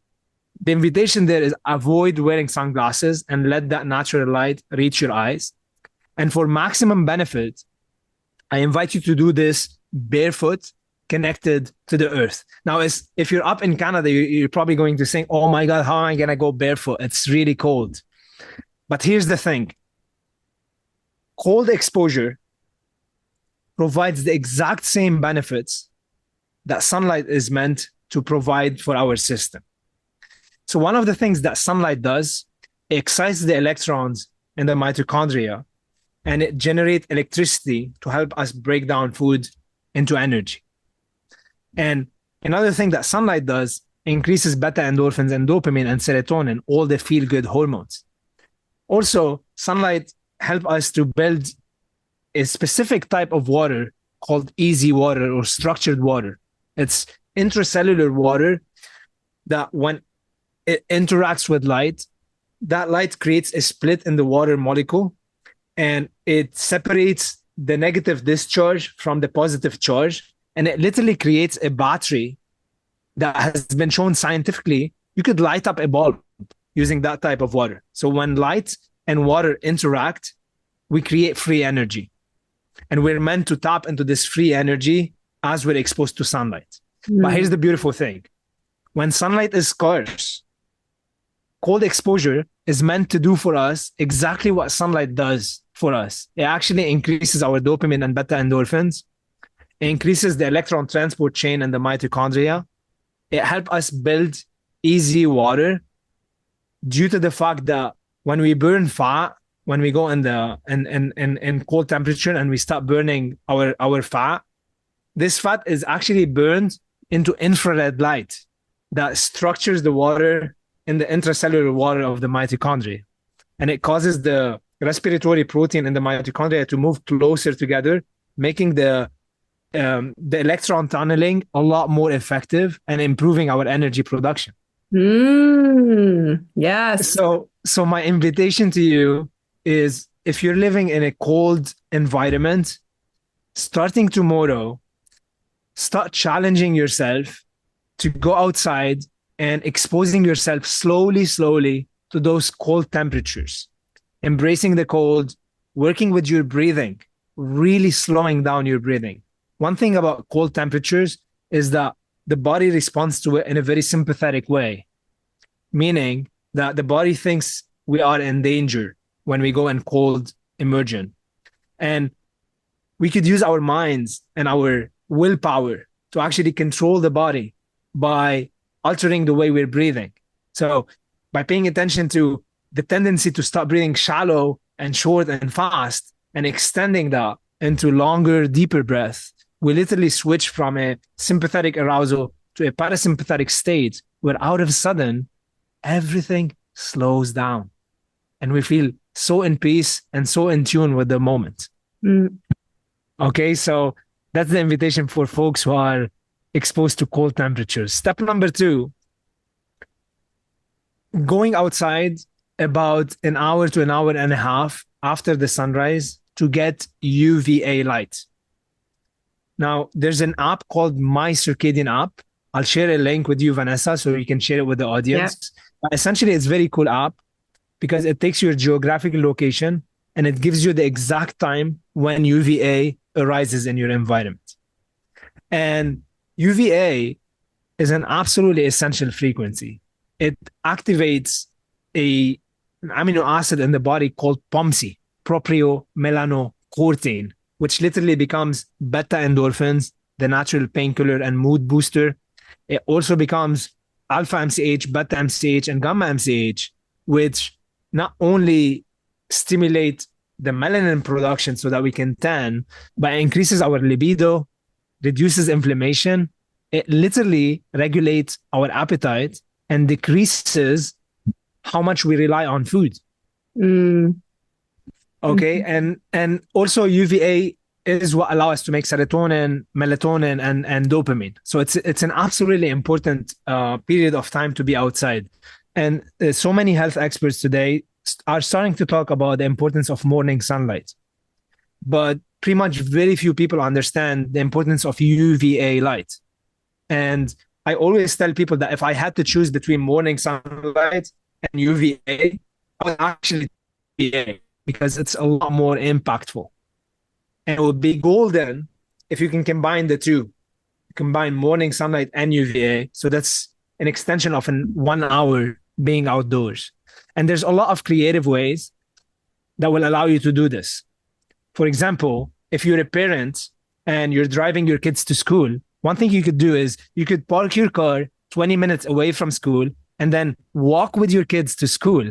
the invitation there is avoid wearing sunglasses and let that natural light reach your eyes. And for maximum benefit, I invite you to do this barefoot, connected to the earth. Now, if you're up in Canada, you're probably going to think, oh my God, how am I going to go barefoot? It's really cold. But here's the thing. Cold exposure provides the exact same benefits that sunlight is meant to provide for our system. So one of the things that sunlight does, it excites the electrons in the mitochondria, and it generates electricity to help us break down food into energy. And another thing that sunlight does, increases beta endorphins and dopamine and serotonin, all the feel-good hormones. Also, sunlight helps us to build a specific type of water called easy water or structured water. It's intracellular water that when it interacts with light, that light creates a split in the water molecule, and it separates the negative discharge from the positive charge. And it literally creates a battery that has been shown scientifically. You could light up a bulb using that type of water. So when light and water interact, we create free energy. And we're meant to tap into this free energy as we're exposed to sunlight. But here's the beautiful thing. When sunlight is scarce, cold exposure is meant to do for us exactly what sunlight does for us. It actually increases our dopamine and beta endorphins. It increases the electron transport chain in the mitochondria. It helps us build easy water due to the fact that when we burn fat, when we go in cold temperature and we start burning our fat, this fat is actually burned into infrared light that structures the water in the intracellular water of the mitochondria. And it causes the respiratory protein in the mitochondria to move closer together, making the electron tunneling a lot more effective and improving our energy production. Yes. So my invitation to you is, if you're living in a cold environment, starting tomorrow, start challenging yourself to go outside and exposing yourself slowly to those cold temperatures, embracing the cold, working with your breathing, really slowing down your breathing. One thing about cold temperatures is that the body responds to it in a very sympathetic way, meaning that the body thinks we are in danger when we go in cold immersion. And we could use our minds and our willpower to actually control the body by altering the way we're breathing. So by paying attention to the tendency to stop breathing shallow and short and fast and extending that into longer, deeper breath, we literally switch from a sympathetic arousal to a parasympathetic state where out of a sudden, everything slows down and we feel so in peace and so in tune with the moment. Okay, so that's the invitation for folks who are exposed to cold temperatures. Step number 2, going outside about an hour to an hour and a half after the sunrise to get UVA light. Now, there's an app called My Circadian app I'll share a link with you, Vanessa, so you can share it with the Yeah. audience. But essentially, it's a very cool app because it takes your geographical location and it gives you the exact time when UVA arises in your environment. And UVA is an absolutely essential frequency. It activates an amino acid in the body called POMC, propiomelaanocortin, which literally becomes beta endorphins, the natural painkiller and mood booster. It also becomes alpha MCH, beta MCH, and gamma MCH, which not only stimulate the melanin production so that we can tan, but increases our libido, reduces inflammation. It literally regulates our appetite and decreases how much we rely on food. Mm. Okay. And also UVA is what allows us to make serotonin, melatonin, and dopamine. So it's an absolutely important period of time to be outside. And so many health experts today are starting to talk about the importance of morning sunlight. But pretty much very few people understand the importance of UVA light. And I always tell people that if I had to choose between morning sunlight and UVA, I would actually UVA because it's a lot more impactful. And it would be golden if you can combine the two, combine morning sunlight and UVA. So that's an extension of 1 hour being outdoors. And there's a lot of creative ways that will allow you to do this. For example, if you're a parent and you're driving your kids to school, one thing you could do is you could park your car 20 minutes away from school and then walk with your kids to school.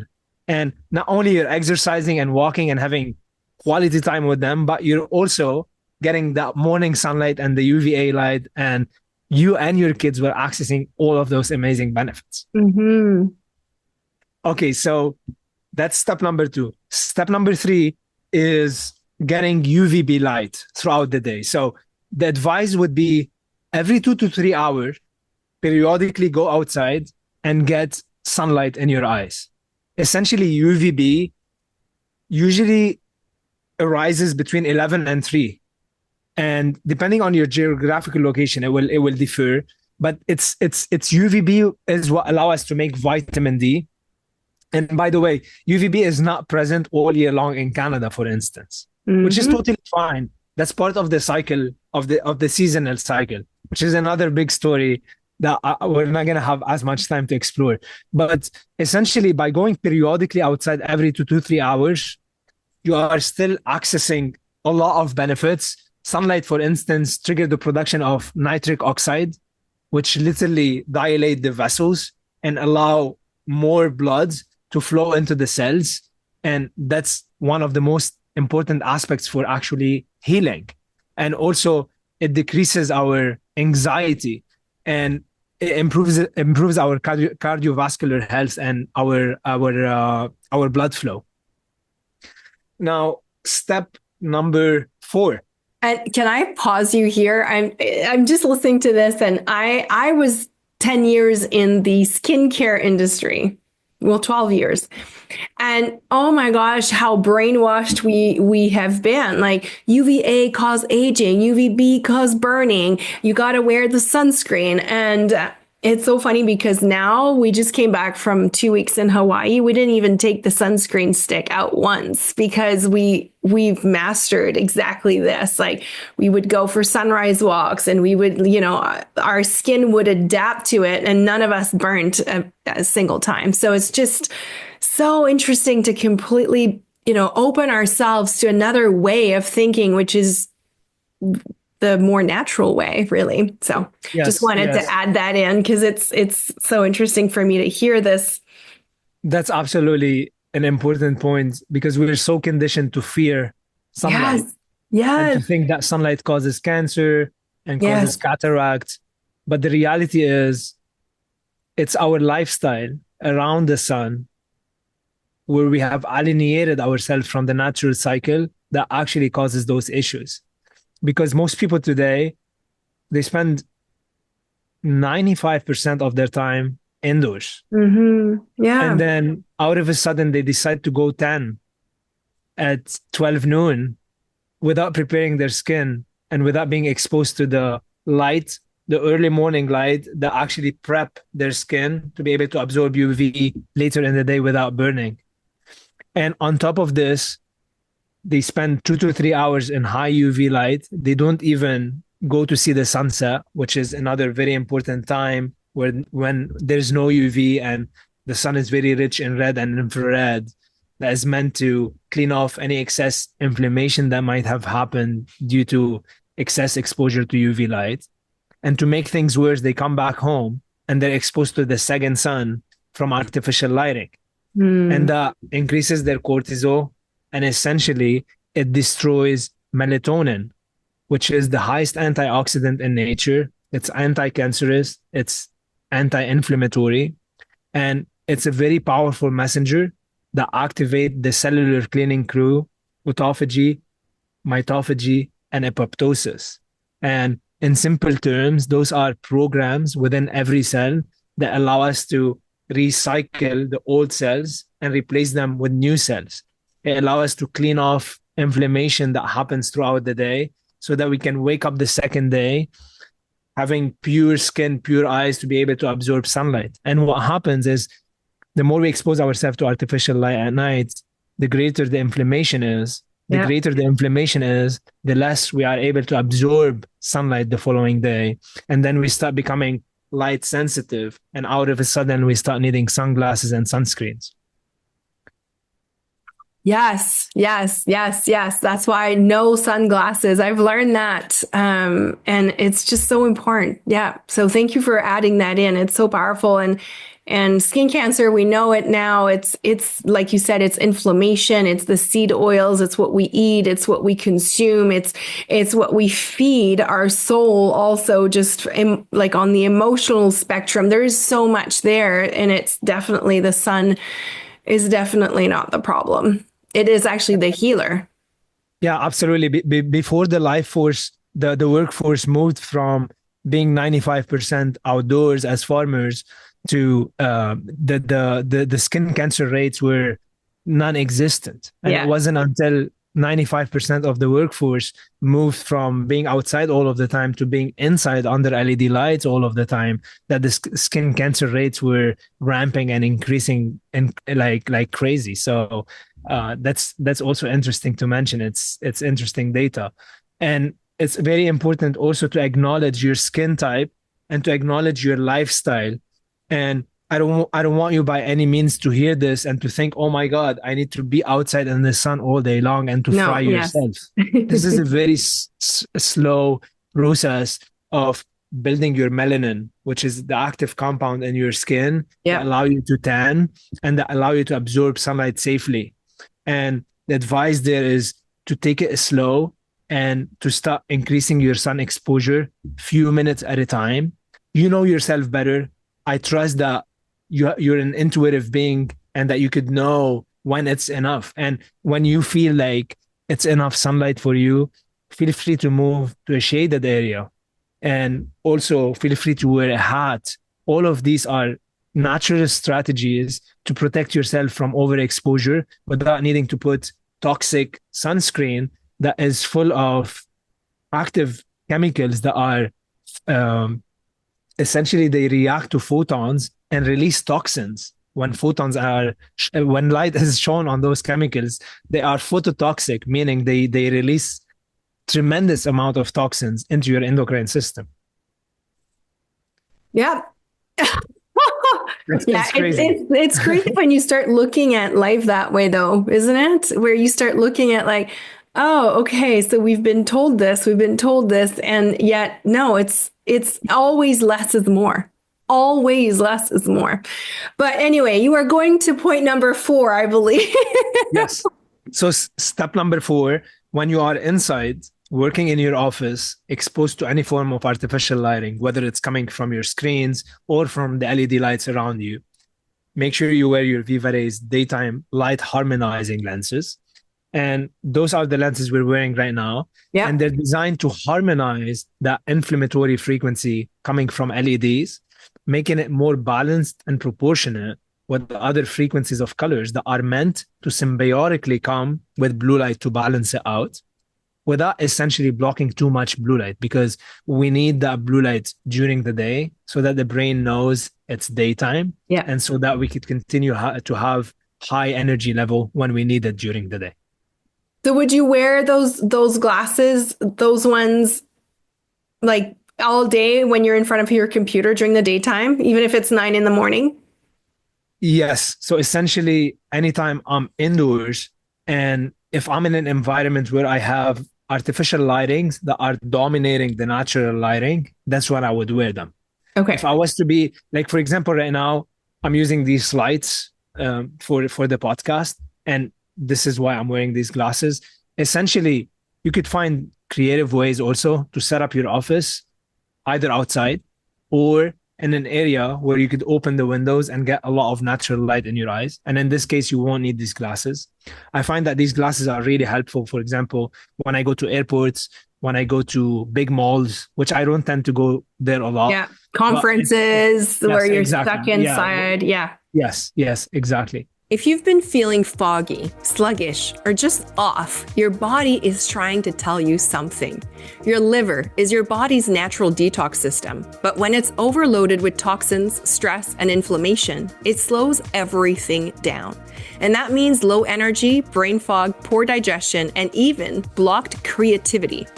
And not only you're exercising and walking and having quality time with them, but you're also getting that morning sunlight and the UVA light, and you and your kids were accessing all of those amazing benefits. Mm-hmm. Okay, so that's step number 2. Step number 3 is getting UVB light throughout the day. So the advice would be every 2 to 3 hours, periodically go outside and get sunlight in your eyes. Essentially, UVB usually arises between 11 and 3. And depending on your geographical location, it will differ. But it's UVB is what allows us to make vitamin D. And by the way, UVB is not present all year long in Canada, for instance, which is totally fine. That's part of the cycle of the seasonal cycle, which is another big story that we're not going to have as much time to explore. But essentially, by going periodically outside every 2 to 3 hours, you are still accessing a lot of benefits. Sunlight, for instance, trigger the production of nitric oxide, which literally dilate the vessels and allow more blood to flow into the cells. And that's one of the most important aspects for actually healing. And also, it decreases our anxiety and it improves our cardiovascular health and our blood flow. Now, step number 4. And can I pause you here? I'm just listening to this, and I was 10 years in the skincare industry. Well, 12 years. And oh my gosh, how brainwashed we have been. Like UVA cause aging, UVB cause burning. You got to wear the sunscreen. And it's so funny because now we just came back from 2 weeks in Hawaii. We didn't even take the sunscreen stick out once because we've mastered exactly this. Like we would go for sunrise walks and we would, our skin would adapt to it and none of us burnt a single time. So it's just so interesting to completely, open ourselves to another way of thinking, which is the more natural way, really. So just wanted to add that in because it's so interesting for me to hear this. That's absolutely an important point because we're so conditioned to fear sunlight. Yes. And to think that sunlight causes cancer and causes cataract. But the reality is it's our lifestyle around the sun where we have alienated ourselves from the natural cycle that actually causes those issues. Because most people today, they spend 95% of their time indoors. Mm-hmm. Yeah. And then out of a sudden, they decide to go tan at 12 noon without preparing their skin and without being exposed to the light the early morning light that actually prep their skin to be able to absorb UV later in the day without burning. And on top of this, they spend 2 to 3 hours in high UV light. They don't even go to see the sunset, which is another very important time when there's no UV and the sun is very rich in red and infrared, that is meant to clean off any excess inflammation that might have happened due to excess exposure to UV light. And to make things worse, they come back home and they're exposed to the second sun from artificial lighting. And that increases their cortisol, and essentially it destroys melatonin, which is the highest antioxidant in nature. It's anti-cancerous, it's anti-inflammatory, and it's a very powerful messenger that activate the cellular cleaning crew, autophagy, mitophagy, and apoptosis. And in simple terms, those are programs within every cell that allow us to recycle the old cells and replace them with new cells. It allows us to clean off inflammation that happens throughout the day so that we can wake up the second day having pure skin, pure eyes to be able to absorb sunlight. And what happens is the more we expose ourselves to artificial light at night, the greater the inflammation is. The greater the inflammation is, the less we are able to absorb sunlight the following day. And then we start becoming light sensitive, and out of a sudden we start needing sunglasses and sunscreens. Yes. That's why no sunglasses. I've learned that. And it's just so important. Yeah. So thank you for adding that in. It's so powerful. And skin cancer, we know it now. It's like you said, it's inflammation. It's the seed oils. It's what we eat. It's what we consume. It's what we feed our soul also, just like on the emotional spectrum. There is so much there, and it's definitely, the sun is definitely not the problem. It is actually the healer. Yeah, absolutely. Before the life force, the workforce moved from being 95% outdoors as farmers to the skin cancer rates were non-existent. And it wasn't until 95% of the workforce moved from being outside all of the time to being inside under LED lights all of the time that the skin cancer rates were ramping and increasing and like crazy. So that's also interesting to mention. It's interesting data. And it's very important also to acknowledge your skin type and to acknowledge your lifestyle. And I don't want you by any means to hear this and to think, oh my God, I need to be outside in the sun all day long and to fry yourself. This is a very slow process of building your melanin, which is the active compound in your skin that allow you to tan and that allow you to absorb sunlight safely. And the advice there is to take it slow and to start increasing your sun exposure few minutes at a time. You know yourself better. I trust that you're an intuitive being and that you could know when it's enough. And when you feel like it's enough sunlight for you, feel free to move to a shaded area. And also feel free to wear a hat. All of these are natural strategies to protect yourself from overexposure without needing to put toxic sunscreen that is full of active chemicals that are essentially they react to photons and release toxins. When light is shown on those chemicals, they are phototoxic, meaning they release tremendous amount of toxins into your endocrine system. Yeah. It's crazy. It's crazy when you start looking at life that way, though, isn't it? Where you start looking at like, oh, okay, so we've been told this, and yet no, it's always less is more. Always less is more. But anyway, you are going to point number 4, I believe. Yes. So step number 4, when you are inside, working in your office, exposed to any form of artificial lighting, whether it's coming from your screens or from the LED lights around you, make sure you wear your Viva Rays daytime light harmonizing lenses. And those are the lenses we're wearing right now. Yeah. And they're designed to harmonize that inflammatory frequency coming from LEDs, making it more balanced and proportionate with the other frequencies of colors that are meant to symbiotically come with blue light to balance it out. without essentially blocking too much blue light, because we need that blue light during the day so that the brain knows it's daytime, Yeah. and so that we could continue to have high energy level when we need it during the day. So would you wear those glasses, those ones, like all day when you're in front of your computer during the daytime, even if it's 9 in the morning? Yes. So essentially, anytime I'm indoors and if I'm in an environment where I have artificial lightings that are dominating the natural lighting, that's when I would wear them. If Okay. I was to be like, for example, right now, I'm using these lights for the podcast, and this is why I'm wearing these glasses. Essentially, you could find creative ways also to set up your office either outside or in an area where you could open the windows and get a lot of natural light in your eyes. And in this case, you won't need these glasses. I find that these glasses are really helpful. For example, when I go to airports, when I go to big malls, which I don't tend to go there a lot. Yeah. But Conferences where yes, you're exactly. stuck inside. Yeah. Yes, exactly. If you've been feeling foggy, sluggish, or just off, your body is trying to tell you something. Your liver is your body's natural detox system, but when it's overloaded with toxins, stress, and inflammation, it slows everything down. And that means low energy, brain fog, poor digestion, and even blocked creativity.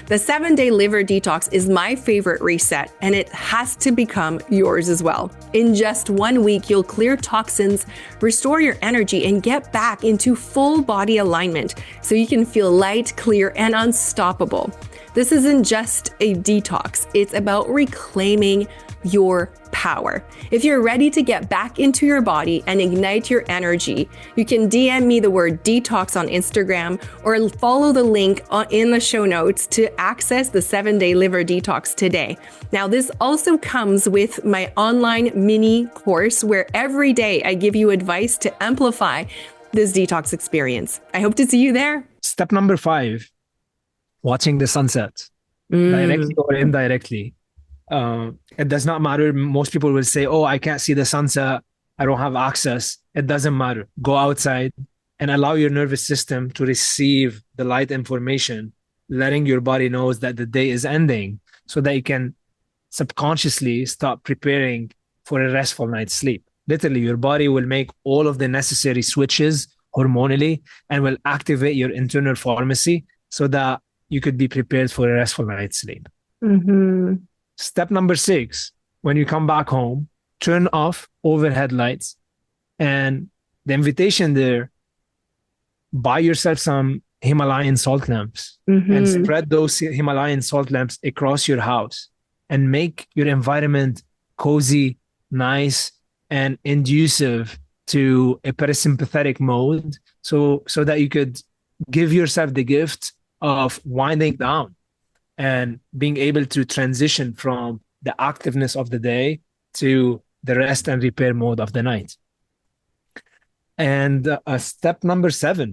The 7-day liver detox is my favorite reset, and it has to become yours as well. In just 1 week, you'll clear toxins, restore your energy, and get back into full body alignment so you can feel light, clear, and unstoppable. This isn't just a detox, it's about reclaiming your power. If you're ready to get back into your body and ignite your energy, you can DM me the word detox on Instagram or follow the link in the show notes to access the 7-day liver detox today. Now, this also comes with my online mini course where every day I give you advice to amplify this detox experience. I hope to see you there. Step number 5, watching the sunset, directly or indirectly. It does not matter. Most people will say, oh, I can't see the sunset, I don't have access. It doesn't matter. Go outside and allow your nervous system to receive the light information, letting your body knows that the day is ending so that you can subconsciously start preparing for a restful night's sleep. Literally, your body will make all of the necessary switches hormonally and will activate your internal pharmacy so that you could be prepared for a restful night's sleep. Mm-hmm. Step number 6, when you come back home, turn off overhead lights. And the invitation there, buy yourself some Himalayan salt lamps and spread those Himalayan salt lamps across your house and make your environment cozy, nice, and inducive to a parasympathetic mode so that you could give yourself the gift of winding down and being able to transition from the activeness of the day to the rest and repair mode of the night. And step number 7,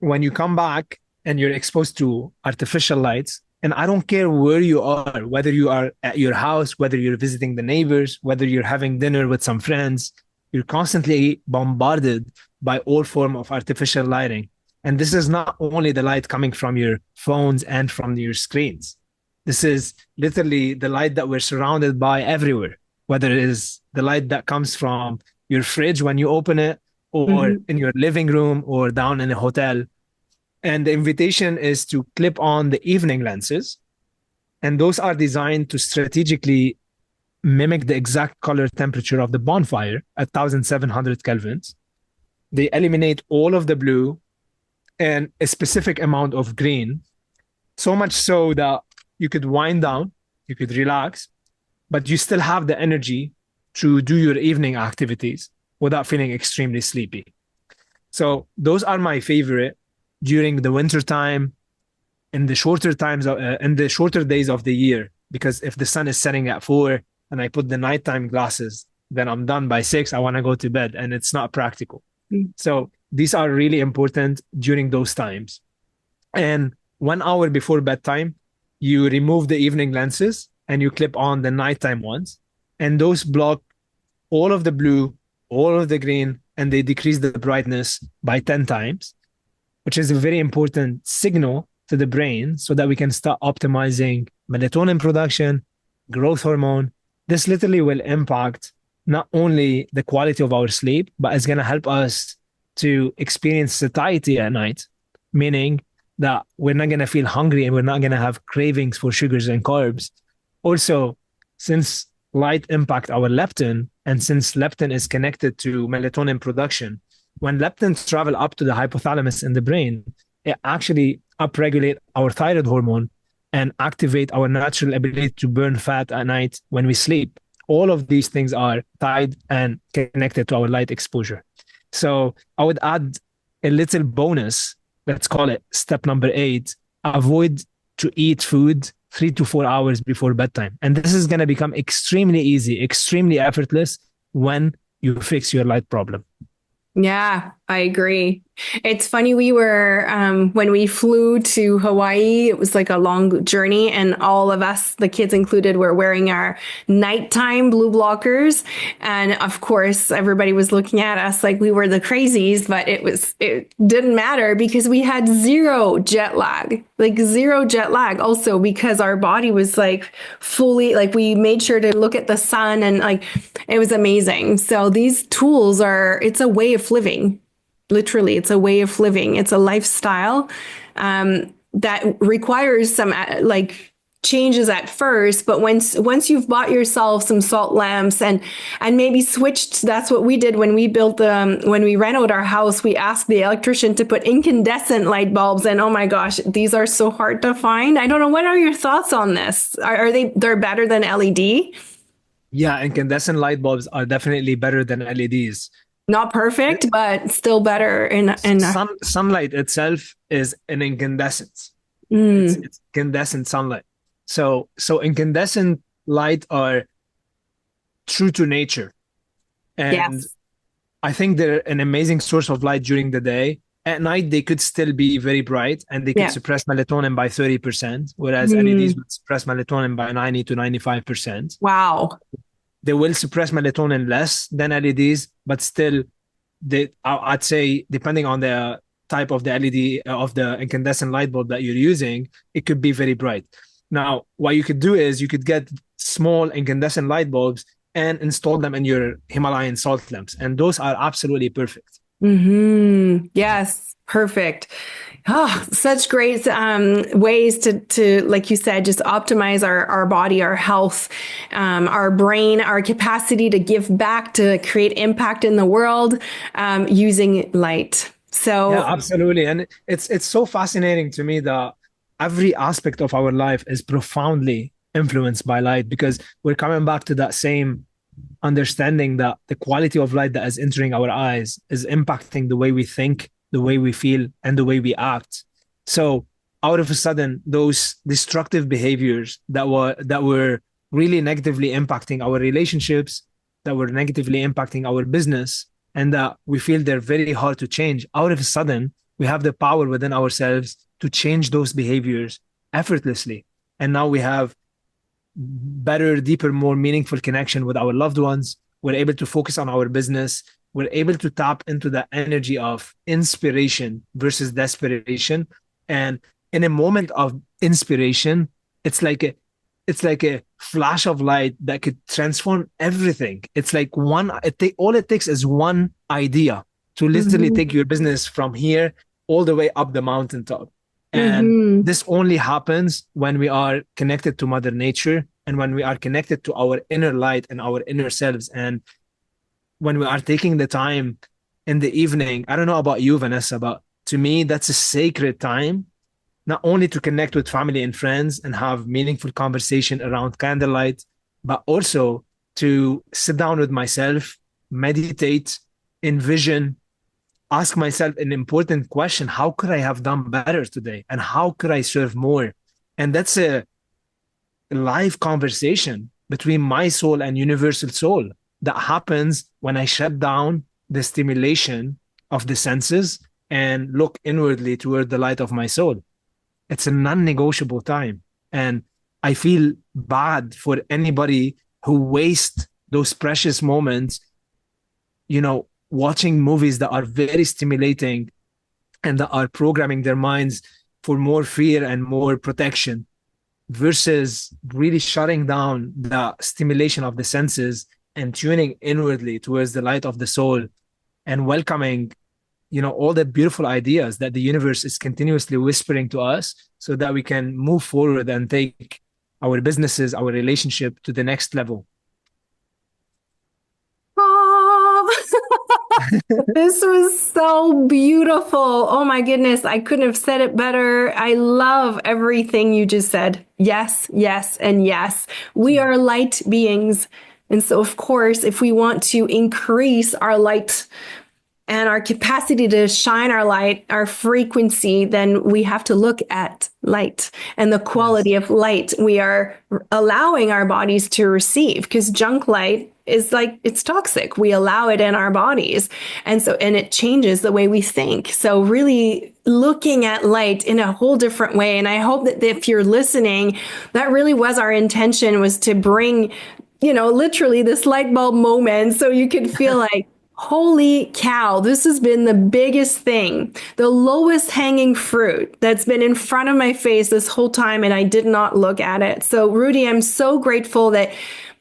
when you come back and you're exposed to artificial lights, and I don't care where you are, whether you are at your house, whether you're visiting the neighbors, whether you're having dinner with some friends, you're constantly bombarded by all form of artificial lighting. And this is not only the light coming from your phones and from your screens. This is literally the light that we're surrounded by everywhere, whether it is the light that comes from your fridge when you open it, or in your living room, or down in a hotel. And the invitation is to clip on the evening lenses. And those are designed to strategically mimic the exact color temperature of the bonfire at 1700 kelvins. They eliminate all of the blue and a specific amount of green, so much so that you could wind down, you could relax, but you still have the energy to do your evening activities without feeling extremely sleepy. So those are my favorite during the winter time, in the shorter times, in the shorter days of the year, because if the sun is setting at 4 and I put the nighttime glasses, then I'm done by 6. I want to go to bed, and it's not practical. So these are really important during those times. And 1 hour before bedtime, you remove the evening lenses and you clip on the nighttime ones. And those block all of the blue, all of the green, and they decrease the brightness by 10 times. which is a very important signal to the brain so that we can start optimizing melatonin production, growth hormone. This literally will impact not only the quality of our sleep, but it's going to help us to experience satiety at night, meaning that we're not going to feel hungry and we're not going to have cravings for sugars and carbs. Also, since light impact our leptin, and since leptin is connected to melatonin production, when leptins travel up to the hypothalamus in the brain, it actually upregulate our thyroid hormone and activate our natural ability to burn fat at night when we sleep. All of these things are tied and connected to our light exposure. So I would add a little bonus. Let's call it step number 8. Avoid to eat food 3 to 4 hours before bedtime. And this is going to become extremely easy, extremely effortless when you fix your light problem. Yeah, I agree. It's funny. We were, when we flew to Hawaii, it was like a long journey, and all of us, the kids included, were wearing our nighttime blue blockers. And of course, everybody was looking at us like we were the crazies, but it didn't matter because we had zero jet lag, like zero jet lag. Also, because our body was like fully, like we made sure to look at the sun, and like it was amazing. So these tools it's a way of living. Literally, it's a way of living. It's a lifestyle that requires some like changes at first. But once you've bought yourself some salt lamps and maybe switched, that's what we did when we when we renovated our house. We asked the electrician to put incandescent light bulbs, and oh my gosh, these are so hard to find. I don't know. What are your thoughts on this? They're better than LED? Yeah, incandescent light bulbs are definitely better than LEDs. Not perfect, but still better. Sunlight itself is an incandescence. Mm. It's incandescent sunlight. So incandescent light are true to nature. And Yes. I think they're an amazing source of light during the day. At night, they could still be very bright and they could Yeah. suppress melatonin by 30%, whereas LEDs would suppress melatonin by 90 to 95%. Wow. They will suppress melatonin less than LEDs, but still, I'd say, depending on the type of the LED of the incandescent light bulb that you're using, it could be very bright. Now, what you could do is you could get small incandescent light bulbs and install them in your Himalayan salt lamps, and those are absolutely perfect. Yes. Perfect. Oh, such great ways to, like you said, just optimize our body, our health, our brain, our capacity to give back, to create impact in the world using light. So Yeah, absolutely. And it's so fascinating to me that every aspect of our life is profoundly influenced by light, because we're coming back to that same understanding that the quality of light that is entering our eyes is impacting the way we think, the way we feel, and the way we act. So out of a sudden, those destructive behaviors that were really negatively impacting our relationships, that were negatively impacting our business, and that we feel they're very hard to change, out of a sudden, we have the power within ourselves to change those behaviors effortlessly. And now we have better, deeper, more meaningful connection with our loved ones. We're able to focus on our business. We're able to tap into the energy of inspiration versus desperation. And in a moment of inspiration, it's like a flash of light that could transform everything. It's like all it takes is one idea to literally take your business from here all the way up the mountaintop. And this only happens when we are connected to Mother Nature and when we are connected to our inner light and our inner selves. And when we are taking the time in the evening, I don't know about you, Vanessa, but to me, that's a sacred time, not only to connect with family and friends and have meaningful conversation around candlelight, but also to sit down with myself, meditate, envision, ask myself an important question: how could I have done better today? And how could I serve more? And that's a live conversation between my soul and universal soul that happens when I shut down the stimulation of the senses and look inwardly toward the light of my soul. It's a non-negotiable time. And I feel bad for anybody who wastes those precious moments, watching movies that are very stimulating and that are programming their minds for more fear and more protection, versus really shutting down the stimulation of the senses and tuning inwardly towards the light of the soul, and welcoming, all the beautiful ideas that the universe is continuously whispering to us, so that we can move forward and take our businesses, our relationship to the next level. Oh, this was so beautiful. Oh my goodness. I couldn't have said it better. I love everything you just said. Yes, yes, and yes. We are light beings. And so, of course, if we want to increase our light and our capacity to shine our light, our frequency, then we have to look at light and the quality of light we are allowing our bodies to receive, because junk light is like, it's toxic. We allow it in our bodies. And it changes the way we think. So really looking at light in a whole different way. And I hope that if you're listening, that really was our intention, was to bring, literally this light bulb moment, so you could feel like, holy cow, this has been the biggest thing, the lowest hanging fruit that's been in front of my face this whole time, and I did not look at it. So, Roudy, I'm so grateful that,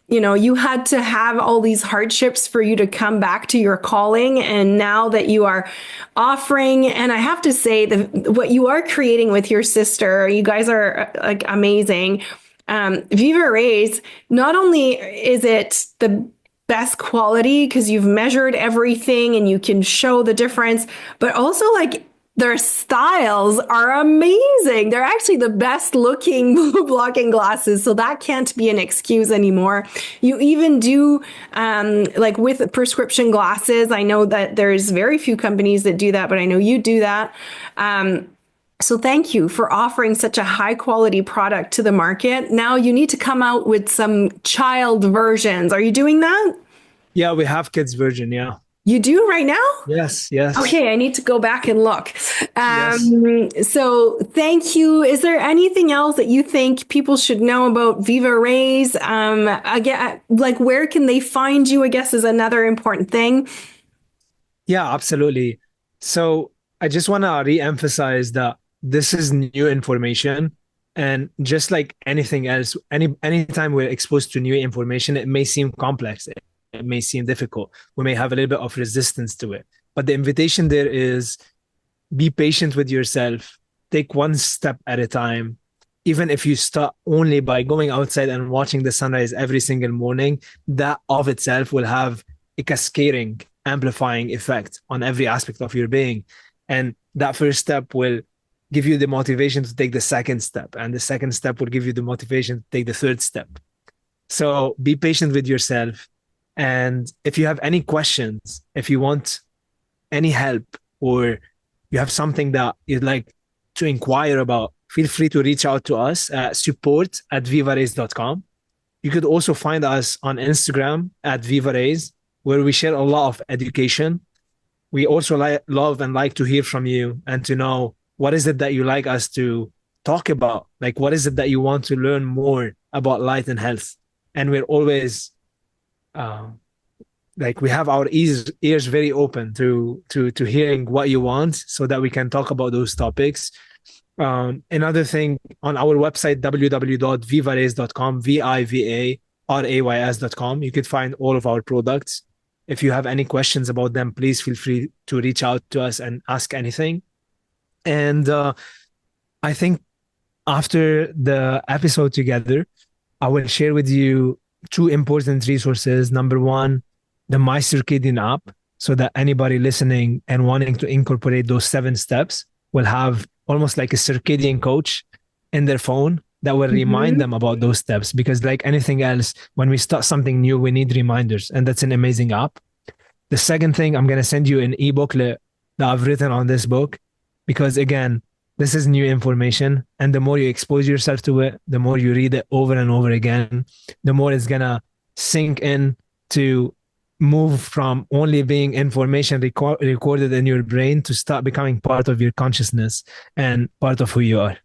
you had to have all these hardships for you to come back to your calling. And now that you are offering, and I have to say that what you are creating with your sister, you guys are like amazing. Viva Rays, not only is it the best quality because you've measured everything and you can show the difference, but also like their styles are amazing. They're actually the best looking blue blocking glasses. So that can't be an excuse anymore. You even do like with prescription glasses. I know that there's very few companies that do that, but I know you do that. So thank you for offering such a high quality product to the market. Now you need to come out with some child versions. Are you doing that? Yeah, we have kids version. Yeah. You do right now? Yes. Yes. Okay, I need to go back and look. Yes. So thank you. Is there anything else that you think people should know about Viva Rays? Again, like where can they find you, I guess, is another important thing. Yeah, absolutely. So I just want to re-emphasize that this is new information. And just like anything else, anytime we're exposed to new information, it may seem complex. It may seem difficult. We may have a little bit of resistance to it. But the invitation there is, be patient with yourself. Take one step at a time. Even if you start only by going outside and watching the sunrise every single morning, that of itself will have a cascading, amplifying effect on every aspect of your being. And that first step will give you the motivation to take the second step. And the second step will give you the motivation to take the third step. So be patient with yourself. And if you have any questions, if you want any help, or you have something that you'd like to inquire about, feel free to reach out to us at support@vivarays.com. You could also find us on Instagram at Viva Rays, where we share a lot of education. We also love and like to hear from you and to know what is it that you like us to talk about? Like, what is it that you want to learn more about light and health? And we're always, we have our ears very open to hearing what you want, so that we can talk about those topics. Another thing, on our website, www.vivarays.com, VIVARAYS.com, you could find all of our products. If you have any questions about them, please feel free to reach out to us and ask anything. And I think after the episode together, I will share with you two important resources. Number one, the My Circadian app, so that anybody listening and wanting to incorporate those 7 steps will have almost like a circadian coach in their phone that will remind them about those steps. Because like anything else, when we start something new, we need reminders, and that's an amazing app. The second thing, I'm going to send you an e-booklet that I've written on this book, because again, this is new information. And the more you expose yourself to it, the more you read it over and over again, the more it's going to sink in to move from only being information recorded in your brain to start becoming part of your consciousness and part of who you are.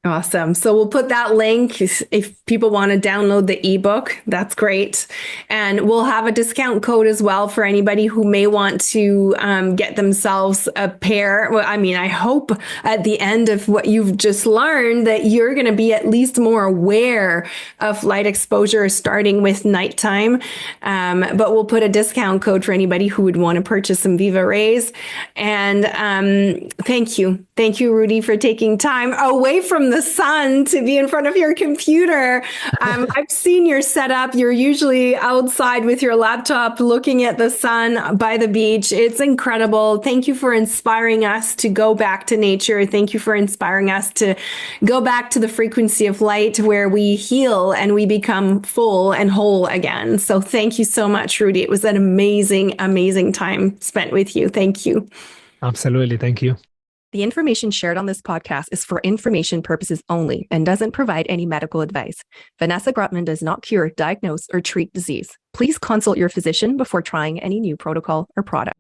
Awesome. So we'll put that link if people want to download the ebook. That's great. And we'll have a discount code as well for anybody who may want to get themselves a pair. Well, I mean, I hope at the end of what you've just learned that you're going to be at least more aware of light exposure starting with nighttime. But we'll put a discount code for anybody who would want to purchase some Viva Rays. And thank you. Thank you, Roudy, for taking time away from the sun to be in front of your computer. I've seen your setup. You're usually outside with your laptop looking at the sun by the beach. It's incredible. Thank you for inspiring us to go back to nature. Thank you for inspiring us to go back to the frequency of light where we heal and we become full and whole again. So thank you so much, Roudy. It was an amazing, amazing time spent with you. Thank you. Absolutely. Thank you. The information shared on this podcast is for information purposes only and doesn't provide any medical advice. Vanessa Grutman does not cure, diagnose, or treat disease. Please consult your physician before trying any new protocol or product.